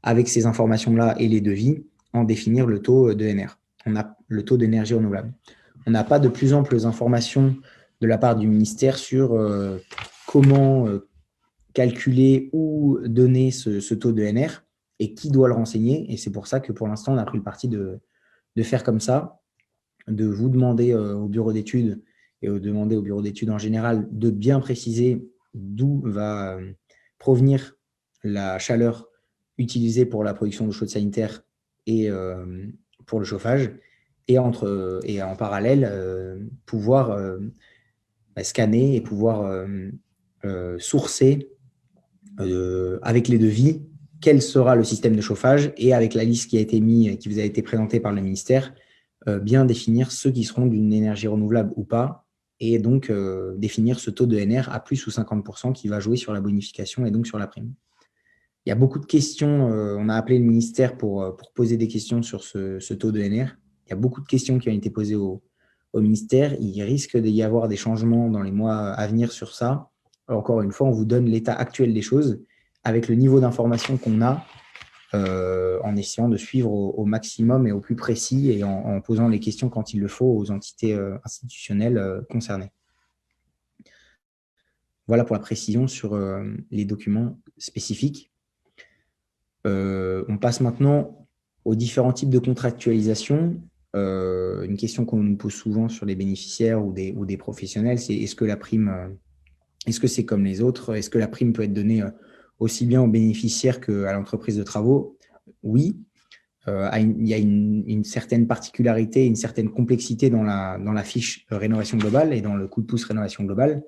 Speaker 1: avec ces informations-là et les devis, en définir le taux de NR. On a le taux d'énergie renouvelable. On n'a pas de plus amples informations de la part du ministère sur comment calculer ou donner ce taux de NR et qui doit le renseigner. Et c'est pour ça que pour l'instant, on a pris le parti de faire comme ça, de vous demander au bureau d'études et demander au bureau d'études en général de bien préciser d'où va provenir la chaleur utilisée pour la production d'eau chaude sanitaire et pour le chauffage, et en parallèle pouvoir scanner et pouvoir sourcer avec les devis quel sera le système de chauffage, et avec la liste qui a été mise, qui vous a été présentée par le ministère, bien définir ceux qui seront d'une énergie renouvelable ou pas, et donc définir ce taux de NR à plus ou 50% qui va jouer sur la bonification et donc sur la prime. Il y a beaucoup de questions. On a appelé le ministère pour poser des questions sur ce taux de NR. Il y a beaucoup de questions qui ont été posées au ministère. Il risque d'y avoir des changements dans les mois à venir sur ça. Alors, encore une fois, on vous donne l'état actuel des choses avec le niveau d'information qu'on a, en essayant de suivre au maximum et au plus précis, et en posant les questions quand il le faut aux entités institutionnelles concernées. Voilà pour la précision sur les documents spécifiques. On passe maintenant aux différents types de contractualisation. une question qu'on nous pose souvent sur les bénéficiaires ou des professionnels, c'est est-ce que la prime, est-ce que c'est comme les autres? Est-ce que la prime peut être donnée aussi bien aux bénéficiaires qu'à l'entreprise de travaux? Oui. Il y a une certaine particularité, une certaine complexité dans la fiche rénovation globale et dans le coup de pouce rénovation globale.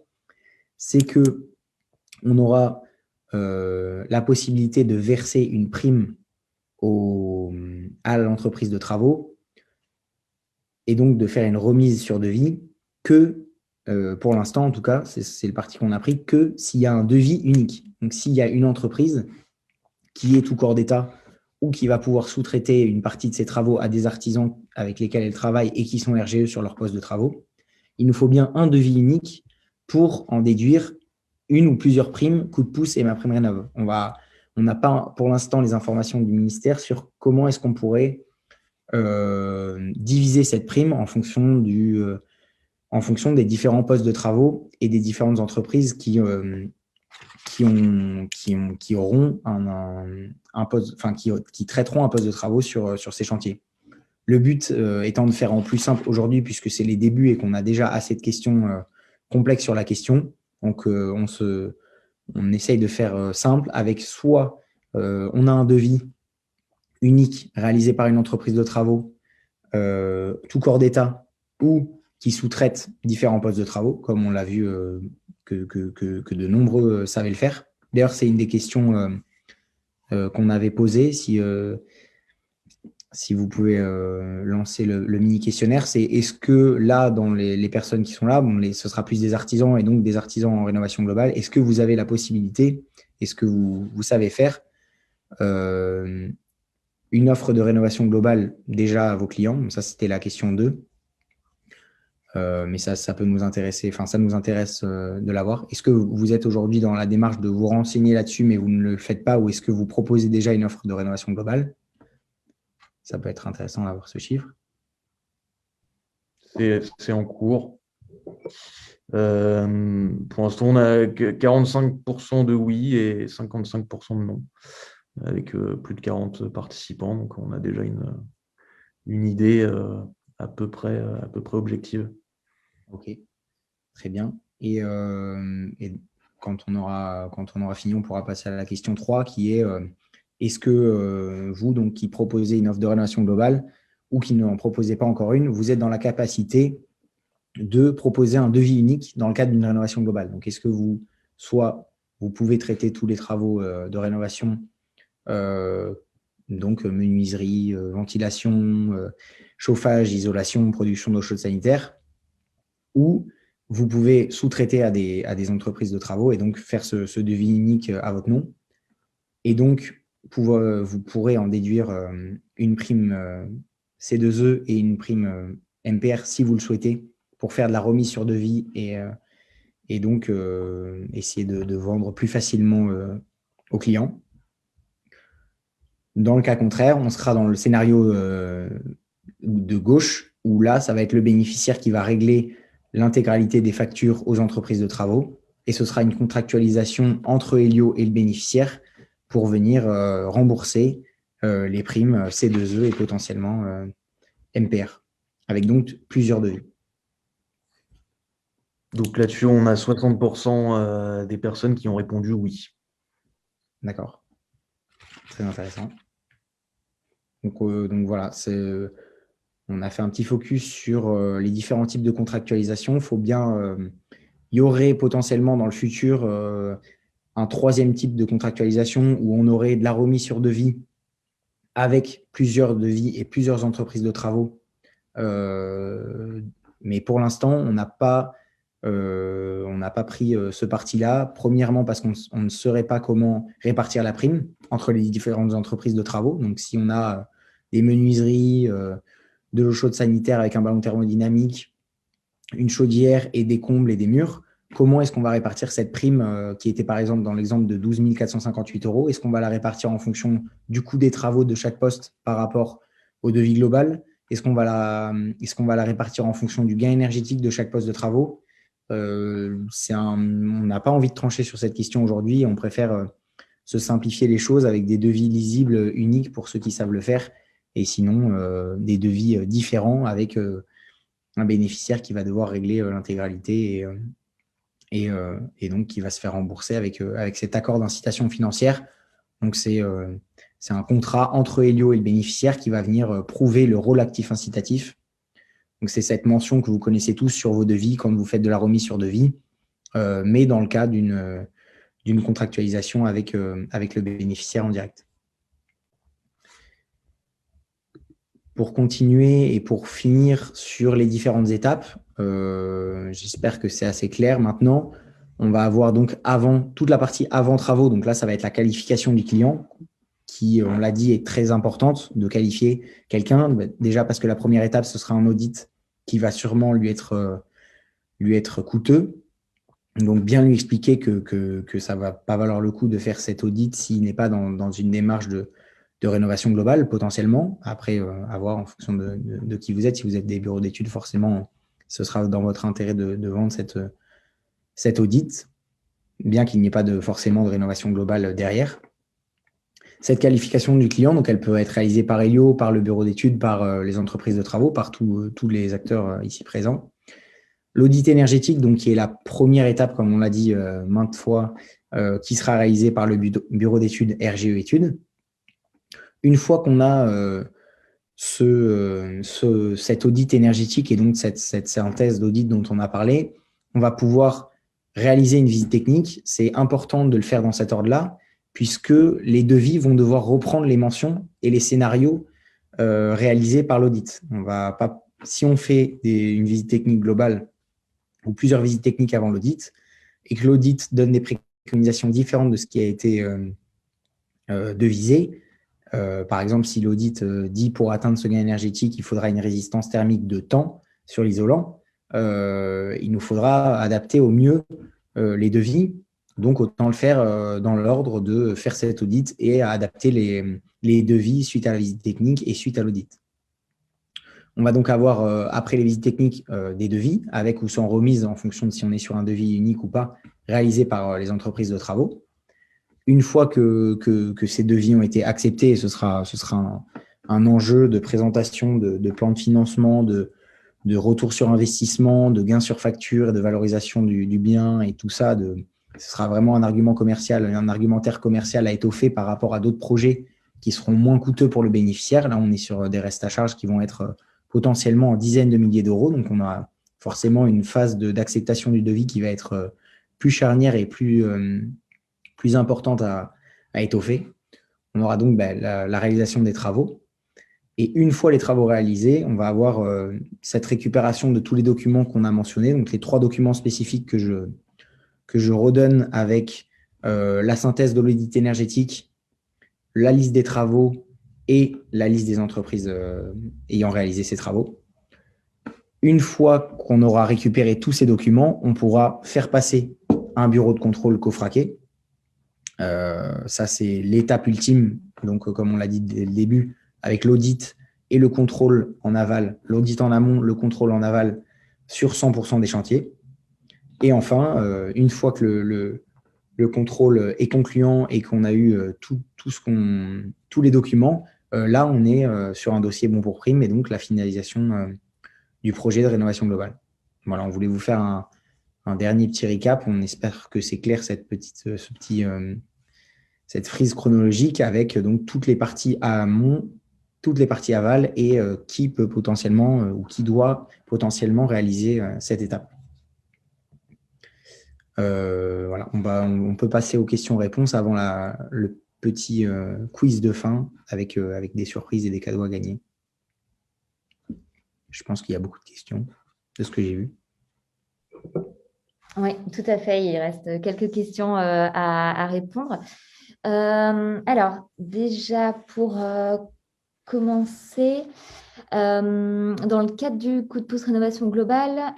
Speaker 1: C'est qu'on aura la possibilité de verser une prime à l'entreprise de travaux et donc de faire une remise sur devis que, pour l'instant en tout cas, c'est le parti qu'on a pris, que s'il y a un devis unique. Donc s'il y a une entreprise qui est tout corps d'État ou qui va pouvoir sous-traiter une partie de ses travaux à des artisans avec lesquels elle travaille et qui sont RGE sur leur poste de travaux, il nous faut bien un devis unique pour en déduire une ou plusieurs primes, coup de pouce et ma prime rénov. On n'a pas pour l'instant les informations du ministère sur comment est-ce qu'on pourrait diviser cette prime en fonction des différents postes de travaux et des différentes entreprises qui auront un poste, enfin qui traiteront un poste de travaux sur ces chantiers. Le but étant de faire en plus simple aujourd'hui, puisque c'est les débuts et qu'on a déjà assez de questions complexes sur la question. Donc, on essaye de faire simple avec soit on a un devis unique réalisé par une entreprise de travaux, tout corps d'État, ou qui sous-traite différents postes de travaux, comme on l'a vu que de nombreux savaient le faire. D'ailleurs, c'est une des questions qu'on avait posées. Si vous pouvez lancer le mini-questionnaire, c'est est-ce que là, dans les personnes qui sont là, ce sera plus des artisans et donc des artisans en rénovation globale, est-ce que vous avez la possibilité, est-ce que vous savez faire une offre de rénovation globale déjà à vos clients? Ça, c'était la question 2. Mais ça peut nous intéresser, enfin ça nous intéresse de l'avoir. Est-ce que vous êtes aujourd'hui dans la démarche de vous renseigner là-dessus, mais vous ne le faites pas, ou est-ce que vous proposez déjà une offre de rénovation globale? Ça peut être intéressant d'avoir ce chiffre.
Speaker 2: C'est en cours. Pour l'instant, on a 45% de oui et 55% de non, avec plus de 40 participants. Donc, on a déjà une idée à peu près objective.
Speaker 1: Ok, très bien. Et quand on aura fini, on pourra passer à la question 3 qui est est-ce que vous, donc, qui proposez une offre de rénovation globale ou qui n'en proposez pas encore une, vous êtes dans la capacité de proposer un devis unique dans le cadre d'une rénovation globale? Donc, est-ce que vous pouvez traiter tous les travaux de rénovation, donc menuiserie, ventilation, chauffage, isolation, production d'eau chaude sanitaire, ou vous pouvez sous-traiter à des entreprises de travaux et donc faire ce devis unique à votre nom. Et donc, vous pourrez en déduire une prime C2E et une prime MPR si vous le souhaitez pour faire de la remise sur devis et donc essayer de vendre plus facilement aux clients. Dans le cas contraire, on sera dans le scénario de gauche où là, ça va être le bénéficiaire qui va régler l'intégralité des factures aux entreprises de travaux et ce sera une contractualisation entre Helio et le bénéficiaire pour venir rembourser les primes C2E et potentiellement MPR, avec donc plusieurs devis.
Speaker 2: Donc là-dessus, on a 60% des personnes qui ont répondu oui.
Speaker 1: D'accord. Très intéressant. Donc voilà, on a fait un petit focus sur les différents types de contractualisation. Il y aurait potentiellement dans le futur un troisième type de contractualisation où on aurait de la remise sur devis avec plusieurs devis et plusieurs entreprises de travaux. Mais pour l'instant, on n'a pas pris ce parti-là. Premièrement, parce qu'on ne saurait pas comment répartir la prime entre les différentes entreprises de travaux. Donc, si on a des menuiseries, de l'eau chaude sanitaire avec un ballon thermodynamique, une chaudière et des combles et des murs, comment est-ce qu'on va répartir cette prime qui était par exemple dans l'exemple de 12 458 €? Est-ce qu'on va la répartir en fonction du coût des travaux de chaque poste par rapport au devis global? Est-ce qu'on va la répartir en fonction du gain énergétique de chaque poste de travaux? On n'a pas envie de trancher sur cette question aujourd'hui. On préfère se simplifier les choses avec des devis lisibles uniques pour ceux qui savent le faire et sinon des devis différents avec un bénéficiaire qui va devoir régler l'intégralité et donc qui va se faire rembourser avec cet accord d'incitation financière. Donc, c'est un contrat entre Elio et le bénéficiaire qui va venir prouver le rôle actif incitatif. Donc, c'est cette mention que vous connaissez tous sur vos devis quand vous faites de la remise sur devis, mais dans le cas d'une contractualisation avec le bénéficiaire en direct. Pour continuer et pour finir sur les différentes étapes, j'espère que c'est assez clair. Maintenant, on va avoir donc toute la partie avant travaux. Donc là, ça va être la qualification du client qui, on l'a dit, est très importante de qualifier quelqu'un. Déjà parce que la première étape, ce sera un audit qui va sûrement lui être coûteux. Donc, bien lui expliquer que ça ne va pas valoir le coup de faire cet audit s'il n'est pas dans une démarche de rénovation globale, potentiellement. Après, à voir en fonction de qui vous êtes. Si vous êtes des bureaux d'études, forcément, ce sera dans votre intérêt de vendre cet audit, bien qu'il n'y ait pas forcément de rénovation globale derrière. Cette qualification du client, donc elle peut être réalisée par Elio, par le bureau d'études, par les entreprises de travaux, par tous les acteurs ici présents. L'audit énergétique, donc, qui est la première étape, comme on l'a dit maintes fois, qui sera réalisée par le bureau d'études RGE Études. Une fois qu'on a cet audit énergétique et donc cette synthèse d'audit dont on a parlé, on va pouvoir réaliser une visite technique. C'est important de le faire dans cet ordre-là, puisque les devis vont devoir reprendre les mentions et les scénarios réalisés par l'audit. Si on fait une visite technique globale ou plusieurs visites techniques avant l'audit, et que l'audit donne des préconisations différentes de ce qui a été devisé, par exemple, si l'audit dit pour atteindre ce gain énergétique, il faudra une résistance thermique de temps sur l'isolant, il nous faudra adapter au mieux les devis. Donc, autant le faire dans l'ordre de faire cet audit et à adapter les devis suite à la visite technique et suite à l'audit. On va donc avoir, après les visites techniques, des devis avec ou sans remise en fonction de si on est sur un devis unique ou pas, réalisé par les entreprises de travaux. Une fois que ces devis ont été acceptés, ce sera un enjeu de présentation de plan de financement, de retour sur investissement, de gain sur facture, de valorisation du bien et tout ça. Ce sera vraiment un argument commercial, un argumentaire commercial à étoffer par rapport à d'autres projets qui seront moins coûteux pour le bénéficiaire. Là, on est sur des restes à charge qui vont être potentiellement en dizaines de milliers d'euros. Donc, on a forcément une phase d'acceptation du devis qui va être plus charnière et plus importante à étoffer. On aura donc la réalisation des travaux. Et une fois les travaux réalisés, on va avoir cette récupération de tous les documents qu'on a mentionnés, donc les 3 documents spécifiques que je redonne avec la synthèse de l'audit énergétique, la liste des travaux et la liste des entreprises ayant réalisé ces travaux. Une fois qu'on aura récupéré tous ces documents, on pourra faire passer un bureau de contrôle coffraqué. Ça, c'est l'étape ultime. Donc, comme on l'a dit dès le début, avec l'audit et le contrôle en aval, l'audit en amont, le contrôle en aval sur 100% des chantiers. Et enfin, une fois que le contrôle est concluant et qu'on a eu tous les documents, là, on est sur un dossier bon pour prime et donc la finalisation du projet de rénovation globale. Voilà, on voulait vous faire un dernier petit récap. On espère que c'est clair cette frise chronologique avec donc toutes les parties amont, toutes les parties aval et qui peut potentiellement ou qui doit potentiellement réaliser cette étape. Voilà, on peut passer aux questions-réponses avant le petit quiz de fin avec des surprises et des cadeaux à gagner. Je pense qu'il y a beaucoup de questions de ce que j'ai vu.
Speaker 3: Oui, tout à fait. Il reste quelques questions à répondre. Alors, déjà pour commencer, dans le cadre du coup de pouce rénovation globale,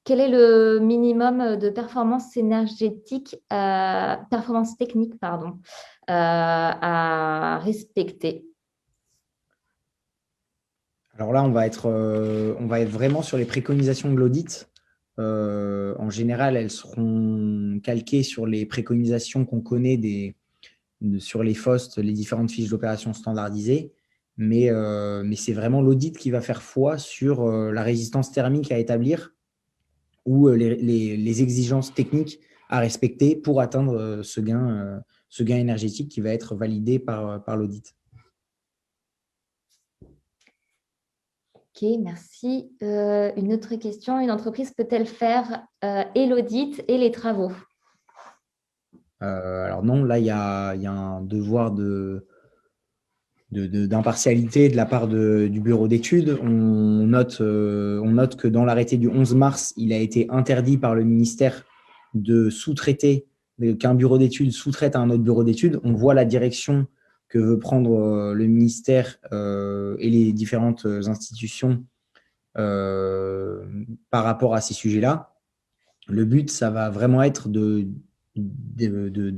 Speaker 3: quel est le minimum de performance énergétique, performance technique, à respecter?
Speaker 1: Alors là, on va être vraiment sur les préconisations de l'audit. En général, elles seront calquées sur les préconisations qu'on connaît sur les FOST, les différentes fiches d'opération standardisées. mais c'est vraiment l'audit qui va faire foi sur la résistance thermique à établir ou les exigences techniques à respecter pour atteindre ce gain énergétique qui va être validé par l'audit.
Speaker 3: Ok, merci. Une autre question, une entreprise peut-elle faire et l'audit et les travaux?
Speaker 1: Alors non, là, il y a un devoir d'impartialité de la part du bureau d'études. On note que dans l'arrêté du 11 mars, il a été interdit par le ministère de sous-traiter, qu'un bureau d'études sous-traite à un autre bureau d'études. On voit la direction que veut prendre le ministère et les différentes institutions par rapport à ces sujets-là. Le but, ça va vraiment être de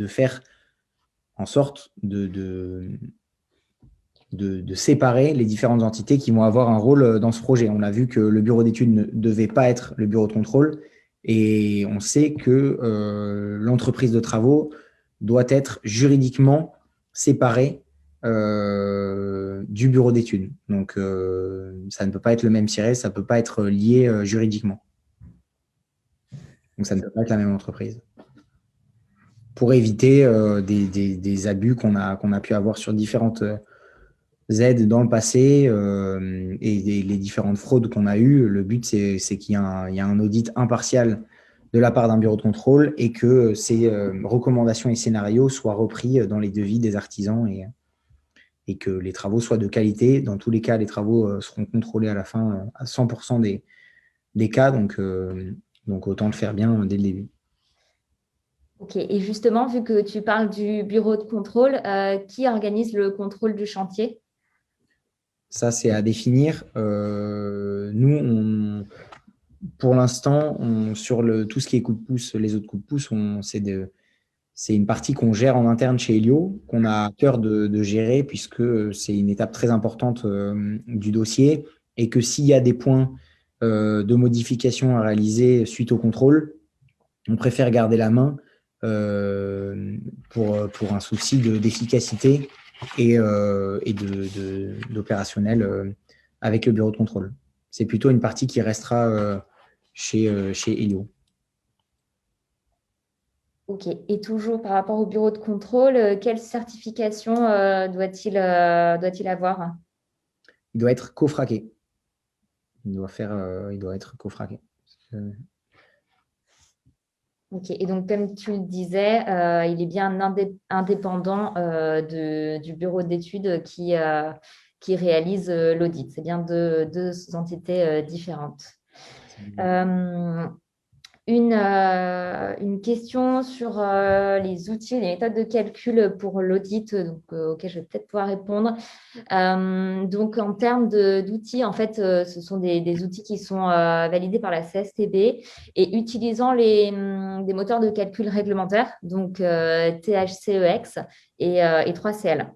Speaker 1: faire en sorte de séparer les différentes entités qui vont avoir un rôle dans ce projet. On a vu que le bureau d'études ne devait pas être le bureau de contrôle et on sait que l'entreprise de travaux doit être juridiquement séparée du bureau d'études. Donc, ça ne peut pas être le même siret, ça ne peut pas être lié juridiquement. Donc, ça ne peut pas être la même entreprise. Pour éviter des abus qu'on a pu avoir sur différentes aides dans le passé et les différentes fraudes qu'on a eues, le but, c'est qu'il y a un audit impartial de la part d'un bureau de contrôle et que ces recommandations et scénarios soient repris dans les devis des artisans et que les travaux soient de qualité. Dans tous les cas, les travaux seront contrôlés à la fin à 100% des cas, donc autant le faire bien dès le début.
Speaker 3: Ok, et justement, vu que tu parles du bureau de contrôle, qui organise le contrôle du chantier?
Speaker 1: Ça, c'est à définir. Nous, pour l'instant, sur tout ce qui est coup de pouce, les autres coups de pouce, c'est une partie qu'on gère en interne chez Elio, qu'on a à cœur de gérer, puisque c'est une étape très importante du dossier, et que s'il y a des points de modification à réaliser suite au contrôle, on préfère garder la main pour un souci d'efficacité et d'opérationnel avec le bureau de contrôle. C'est plutôt une partie qui restera chez Elio.
Speaker 3: Ok, et toujours par rapport au bureau de contrôle, quelle certification doit-il avoir?
Speaker 1: Il doit être cofraqué. Il doit être cofraqué.
Speaker 3: Ok, et donc comme tu le disais, il est bien indépendant du bureau d'études qui réalise l'audit. C'est bien deux entités différentes. Une question sur les outils, les méthodes de calcul pour l'audit, auquel je vais peut-être pouvoir répondre. Donc, en termes d'outils, en fait, ce sont des outils qui sont validés par la CSTB et utilisant des moteurs de calcul réglementaires, donc THCEX et 3CL.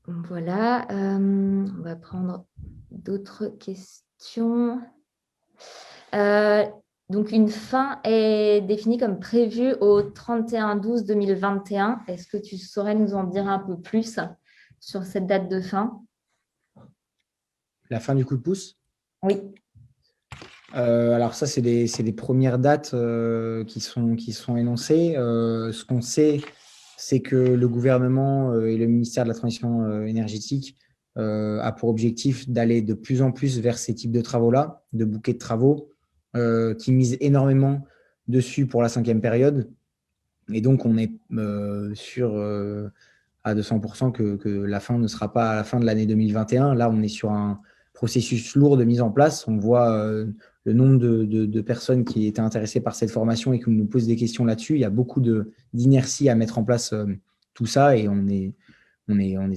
Speaker 3: Voilà, on va prendre d'autres questions. Donc, une fin est définie comme prévue au 31/12/2021. Est-ce que tu saurais nous en dire un peu plus sur cette date de fin?
Speaker 1: La fin du coup de pouce?
Speaker 3: Oui.
Speaker 1: Alors ça, c'est des premières dates qui sont énoncées. Ce qu'on sait, c'est que le gouvernement et le ministère de la Transition énergétique a pour objectif d'aller de plus en plus vers ces types de travaux-là, de bouquets de travaux, qui misent énormément dessus pour la 5e période. Et donc, on est sûr à 200% que la fin ne sera pas à la fin de l'année 2021. Là, on est sur un processus lourd de mise en place. On voit le nombre de personnes qui étaient intéressées par cette formation et qui nous posent des questions là-dessus. Il y a beaucoup d'inertie à mettre en place tout ça et on est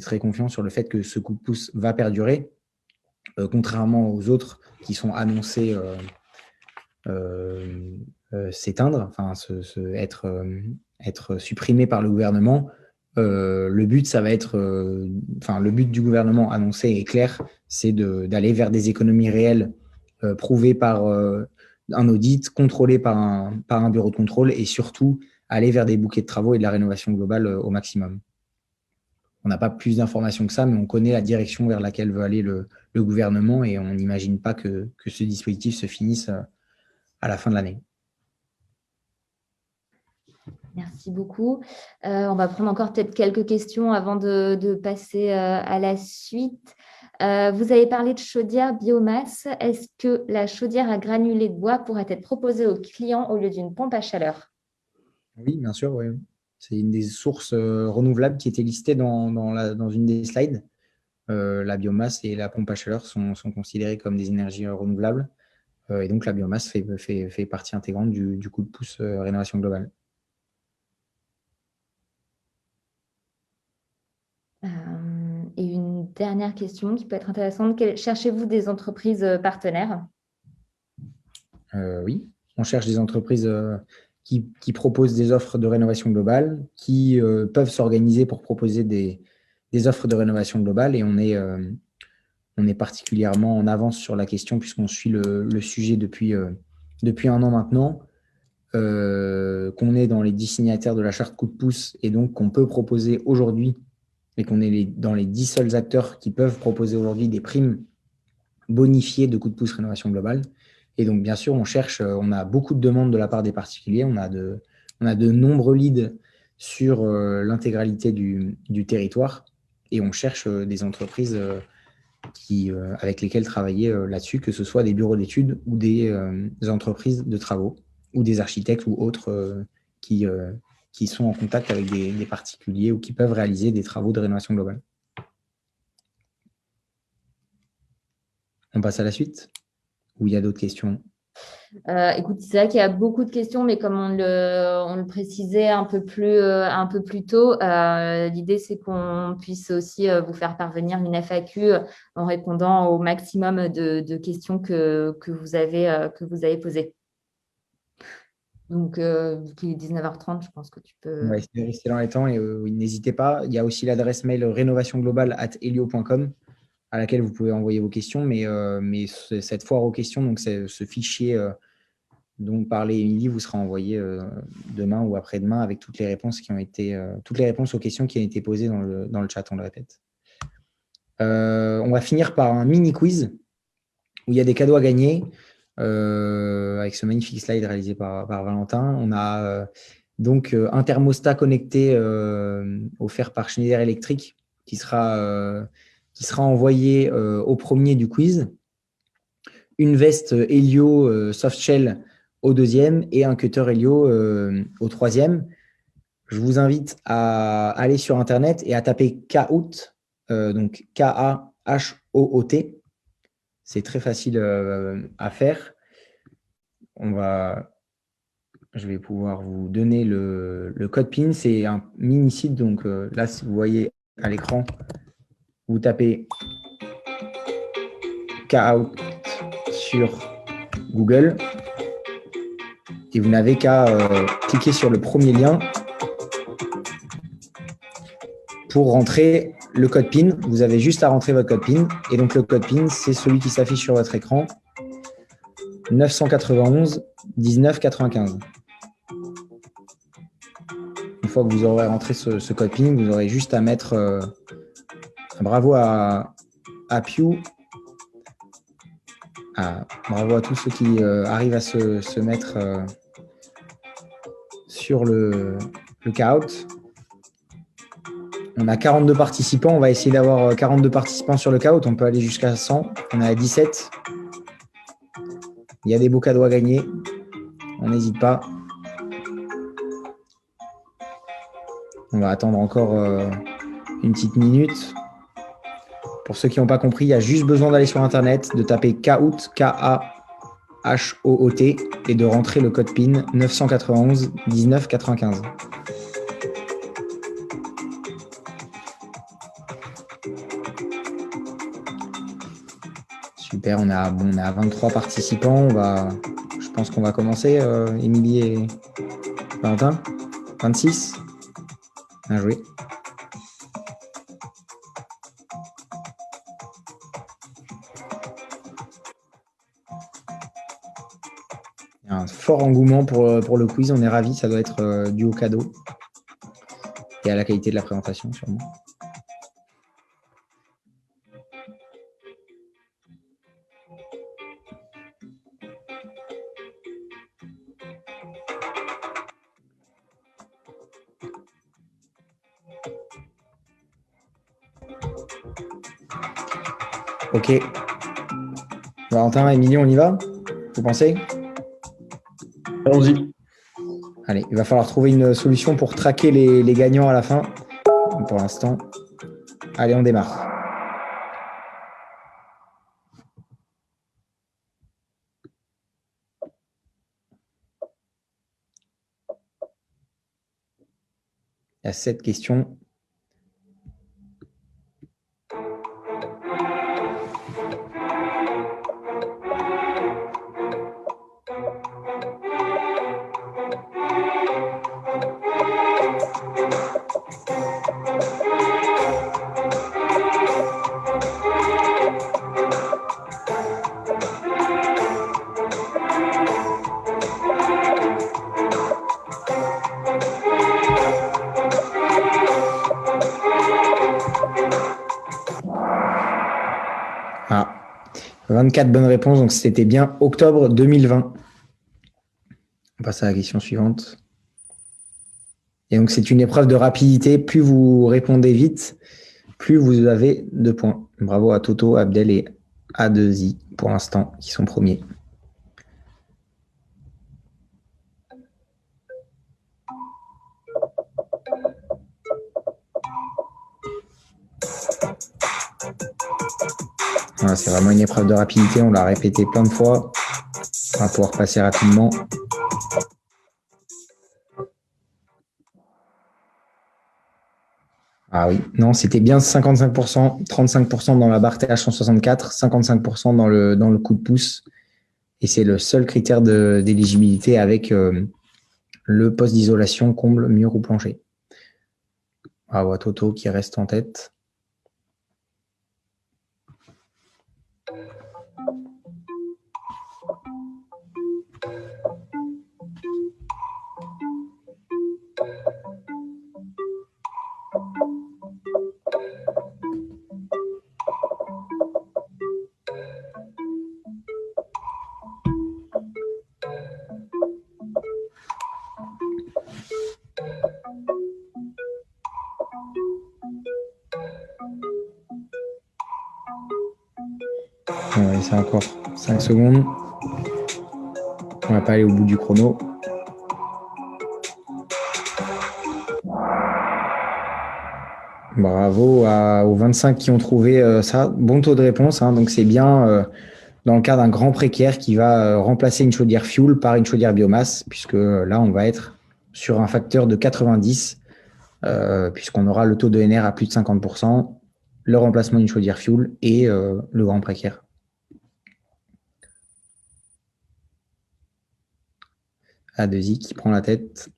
Speaker 1: très confiant sur le fait que ce coup de pouce va perdurer, contrairement aux autres qui sont annoncés s'éteindre, enfin être supprimés par le gouvernement. Le but, ça va être, le but du gouvernement annoncé est clair, c'est d'aller vers des économies réelles prouvées par un audit, contrôlé par un bureau de contrôle et surtout aller vers des bouquets de travaux et de la rénovation globale au maximum. On n'a pas plus d'informations que ça, mais on connaît la direction vers laquelle veut aller le gouvernement et on n'imagine pas que ce dispositif se finisse à la fin de l'année.
Speaker 3: Merci beaucoup. On va prendre encore peut-être quelques questions avant de passer à la suite. Vous avez parlé de chaudière biomasse. Est-ce que la chaudière à granulés de bois pourrait être proposée aux clients au lieu d'une pompe à chaleur?
Speaker 1: Oui, bien sûr. Oui. C'est une des sources renouvelables qui était listée dans une des slides. La biomasse et la pompe à chaleur sont considérées comme des énergies renouvelables. Et donc, la biomasse fait partie intégrante du coup de pouce rénovation globale.
Speaker 3: Et une dernière question qui peut être intéressante. Cherchez-vous des entreprises partenaires?
Speaker 1: Oui, on cherche des entreprises qui proposent des offres de rénovation globale, qui peuvent s'organiser pour proposer des offres de rénovation globale. Et on est particulièrement en avance sur la question puisqu'on suit le sujet depuis 1 an maintenant, qu'on est dans les 10 signataires de la charte coup de pouce et donc qu'on peut proposer aujourd'hui et qu'on est dans les 10 seuls acteurs qui peuvent proposer aujourd'hui des primes bonifiées de coup de pouce rénovation globale. Et donc, bien sûr, on a beaucoup de demandes de la part des particuliers, on a de nombreux leads sur l'intégralité du territoire et on cherche des entreprises avec lesquelles travailler là-dessus, que ce soit des bureaux d'études ou des entreprises de travaux ou des architectes ou autres qui sont en contact avec des particuliers ou qui peuvent réaliser des travaux de rénovation globale. On passe à la suite? Ou il y a d'autres questions?
Speaker 3: Écoute, c'est vrai qu'il y a beaucoup de questions, mais comme on le précisait un peu plus tôt, l'idée, c'est qu'on puisse aussi vous faire parvenir une FAQ en répondant au maximum de questions que vous avez posées. Donc, qu'il est 19h30, je pense que tu peux…
Speaker 1: On va essayer de rester dans les temps et oui, n'hésitez pas. Il y a aussi l'adresse mail rénovationglobale@helio.com à laquelle vous pouvez envoyer vos questions, mais cette foire aux questions, donc ce fichier dont parlait Émilie, vous sera envoyé demain ou après-demain avec toutes les réponses aux questions qui ont été posées dans le chat, on le répète. On va finir par un mini quiz où il y a des cadeaux à gagner avec ce magnifique slide réalisé par Valentin. On a donc un thermostat connecté offert par Schneider Electric qui sera envoyé au premier du quiz, une veste Helio Softshell au deuxième et un cutter Helio au troisième. Je vous invite à aller sur Internet et à taper Kahoot, donc K-A-H-O-O-T. C'est très facile à faire. Je vais pouvoir vous donner le code PIN. C'est un mini site. Donc là, si vous voyez à l'écran, vous tapez Kahoot sur Google et vous n'avez qu'à cliquer sur le premier lien pour rentrer le code PIN. Vous avez juste à rentrer votre code PIN. Et donc, le code PIN, c'est celui qui s'affiche sur votre écran. 991 19 95. Une fois que vous aurez rentré ce code PIN, vous aurez juste à mettre bravo à Pew. Bravo à tous ceux qui arrivent à se mettre sur le Kahoot. On a 42 participants. On va essayer d'avoir 42 participants sur le Kahoot. On peut aller jusqu'à 100. On est à 17. Il y a des beaux cadeaux à gagner. On n'hésite pas. On va attendre encore une petite minute. Pour ceux qui n'ont pas compris, il y a juste besoin d'aller sur Internet, de taper Kahoot, K-A-H-O-O-T, et de rentrer le code PIN 991 19 95. Super, on est à 23 participants. Je pense qu'on va commencer, Émilie et Valentin. 26. Bien joué. Il y a un fort engouement pour le quiz. On est ravis. Ça doit être dû au cadeau et à la qualité de la présentation, sûrement. Ok. Valentin, Émilie, on y va? Vous pensez?
Speaker 2: Allons-y.
Speaker 1: Allez, il va falloir trouver une solution pour traquer les gagnants à la fin. Pour l'instant. Allez, on démarre. Il y a 7 questions. Ah, 24 bonnes réponses, donc c'était bien octobre 2020. On passe à la question suivante. Et donc, c'est une épreuve de rapidité. Plus vous répondez vite, plus vous avez de points. Bravo à Toto, Abdel et A2I pour l'instant, qui sont premiers. Voilà, c'est vraiment une épreuve de rapidité. On l'a répété plein de fois. On va pouvoir passer rapidement. Ah oui, non, c'était bien 55%, 35% dans la barre TH164, 55% dans le coup de pouce. Et c'est le seul critère d'éligibilité avec le poste d'isolation, comble, mur ou plancher. Bravo à Toto qui reste en tête. On va laisser encore 5 secondes. On va pas aller au bout du chrono. Bravo aux 25 qui ont trouvé ça. Bon taux de réponse, hein, donc c'est bien dans le cas d'un grand précaire qui va remplacer une chaudière fuel par une chaudière biomasse, puisque là, on va être sur un facteur de 90, puisqu'on aura le taux de NR à plus de 50%, le remplacement d'une chaudière fuel et le grand précaire. A2I qui prend la tête.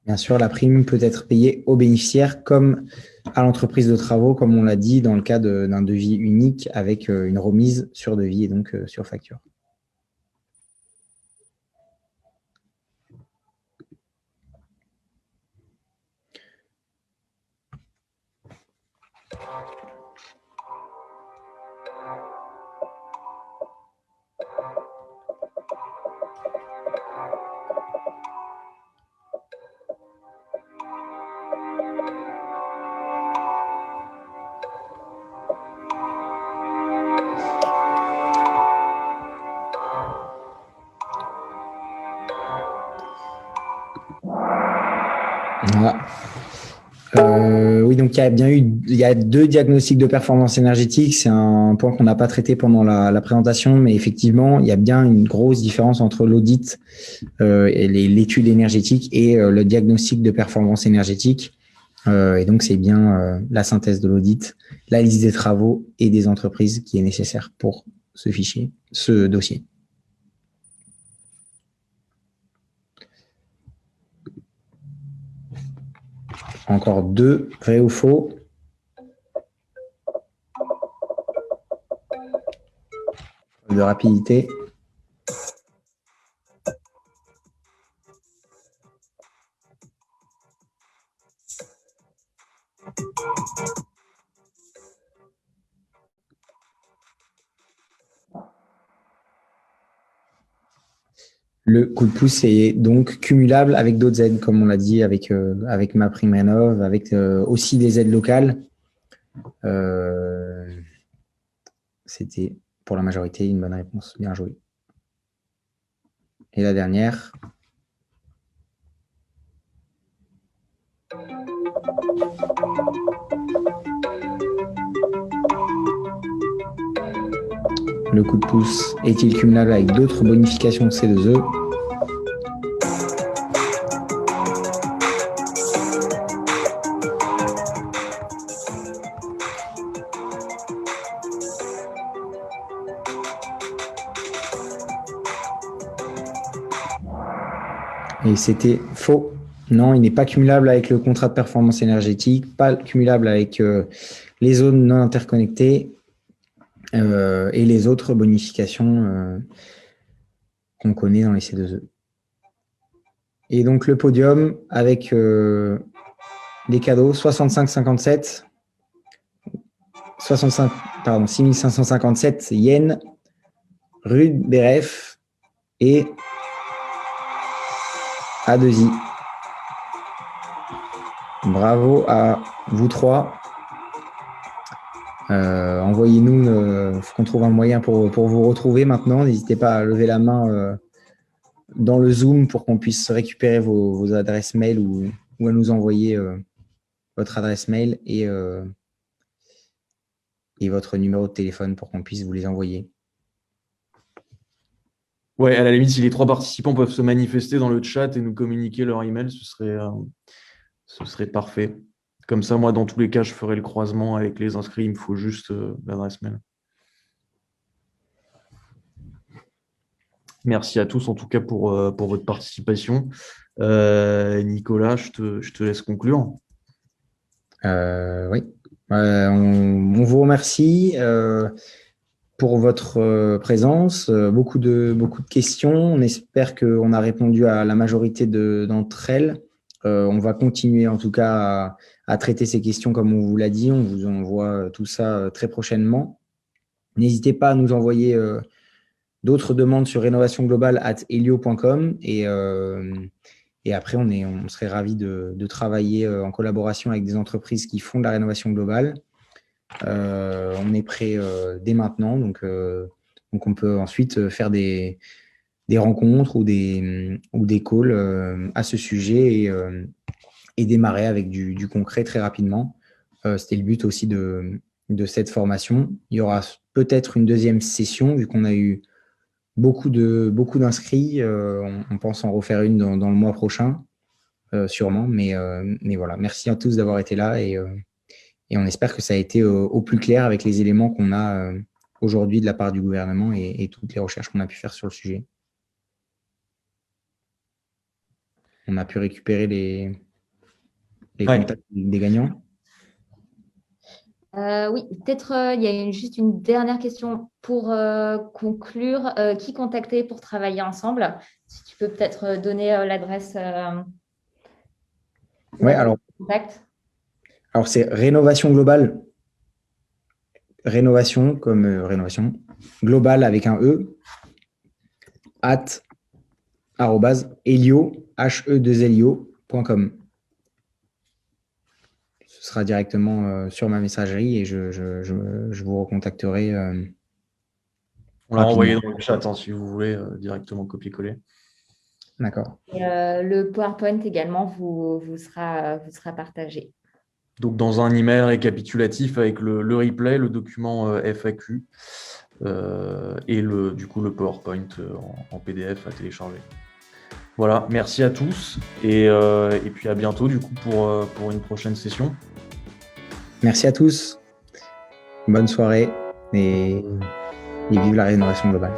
Speaker 1: Bien sûr, la prime peut être payée aux bénéficiaires comme à l'entreprise de travaux, comme on l'a dit, dans le cas d'un devis unique avec une remise sur devis et donc sur facture. Voilà. Oui, donc il y a 2 diagnostics de performance énergétique. C'est un point qu'on n'a pas traité pendant la présentation, mais effectivement, il y a bien une grosse différence entre l'audit et l'étude énergétique et le diagnostic de performance énergétique. Et donc, c'est bien la synthèse de l'audit, la liste des travaux et des entreprises qui est nécessaire pour ce dossier. Encore 2, vrai ou faux? De rapidité. Le coup de pouce est donc cumulable avec d'autres aides, comme on l'a dit, avec MaPrimeRénov', avec aussi des aides locales. C'était pour la majorité une bonne réponse. Bien joué. Et la dernière. Le coup de pouce est-il cumulable avec d'autres bonifications de C2E? Et c'était faux. Non, il n'est pas cumulable avec le contrat de performance énergétique, pas cumulable avec les zones non interconnectées et les autres bonifications qu'on connaît dans les C2E. Et donc le podium avec les cadeaux 65,57, 6557 yens, Ruud Beref et A2I. Bravo à vous trois. Envoyez-nous, faut qu'on trouve un moyen pour vous retrouver maintenant. N'hésitez pas à lever la main dans le Zoom pour qu'on puisse récupérer vos adresses mail ou à nous envoyer votre adresse mail et votre numéro de téléphone pour qu'on puisse vous les envoyer.
Speaker 2: Ouais, à la limite, si les 3 participants peuvent se manifester dans le chat et nous communiquer leur email, ce serait parfait. Comme ça, moi, dans tous les cas, je ferai le croisement avec les inscrits. Il me faut juste l'adresse mail. Merci à tous, en tout cas, pour votre participation. Nicolas, je te laisse conclure.
Speaker 1: Oui. On vous remercie pour votre présence. Beaucoup de questions. On espère qu'on a répondu à la majorité d'entre elles. On va continuer, en tout cas, à traiter ces questions comme on vous l'a dit. On vous envoie tout ça très prochainement. N'hésitez pas à nous envoyer d'autres demandes sur rénovationglobale@helio.com et après, on serait ravis de travailler en collaboration avec des entreprises qui font de la rénovation globale. On est prêt dès maintenant, donc on peut ensuite faire des rencontres ou des calls à ce sujet et démarrer avec du concret très rapidement. C'était le but aussi de cette formation. Il y aura peut-être une deuxième session, vu qu'on a eu beaucoup d'inscrits. On pense en refaire une dans le mois prochain, sûrement. Mais voilà, merci à tous d'avoir été là et on espère que ça a été au plus clair avec les éléments qu'on a aujourd'hui de la part du gouvernement et toutes les recherches qu'on a pu faire sur le sujet. On a pu récupérer les contacts des gagnants.
Speaker 3: Oui, peut-être il y a juste une dernière question pour conclure. Qui contacter pour travailler ensemble? Si tu peux peut-être donner l'adresse.
Speaker 1: Oui, alors c'est Rénovation Globale. Rénovation comme rénovation. Globale avec un E. @helio.com. Ce sera directement sur ma messagerie et je vous recontacterai.
Speaker 2: On l'a envoyé dans le chat si vous voulez directement copier-coller.
Speaker 1: D'accord.
Speaker 3: Le PowerPoint également vous sera partagé.
Speaker 2: Donc, dans un email récapitulatif avec le replay, le document FAQ et du coup le PowerPoint en PDF à télécharger. Voilà, merci à tous et puis à bientôt du coup pour une prochaine session.
Speaker 1: Merci à tous. Bonne soirée et vive la rénovation globale.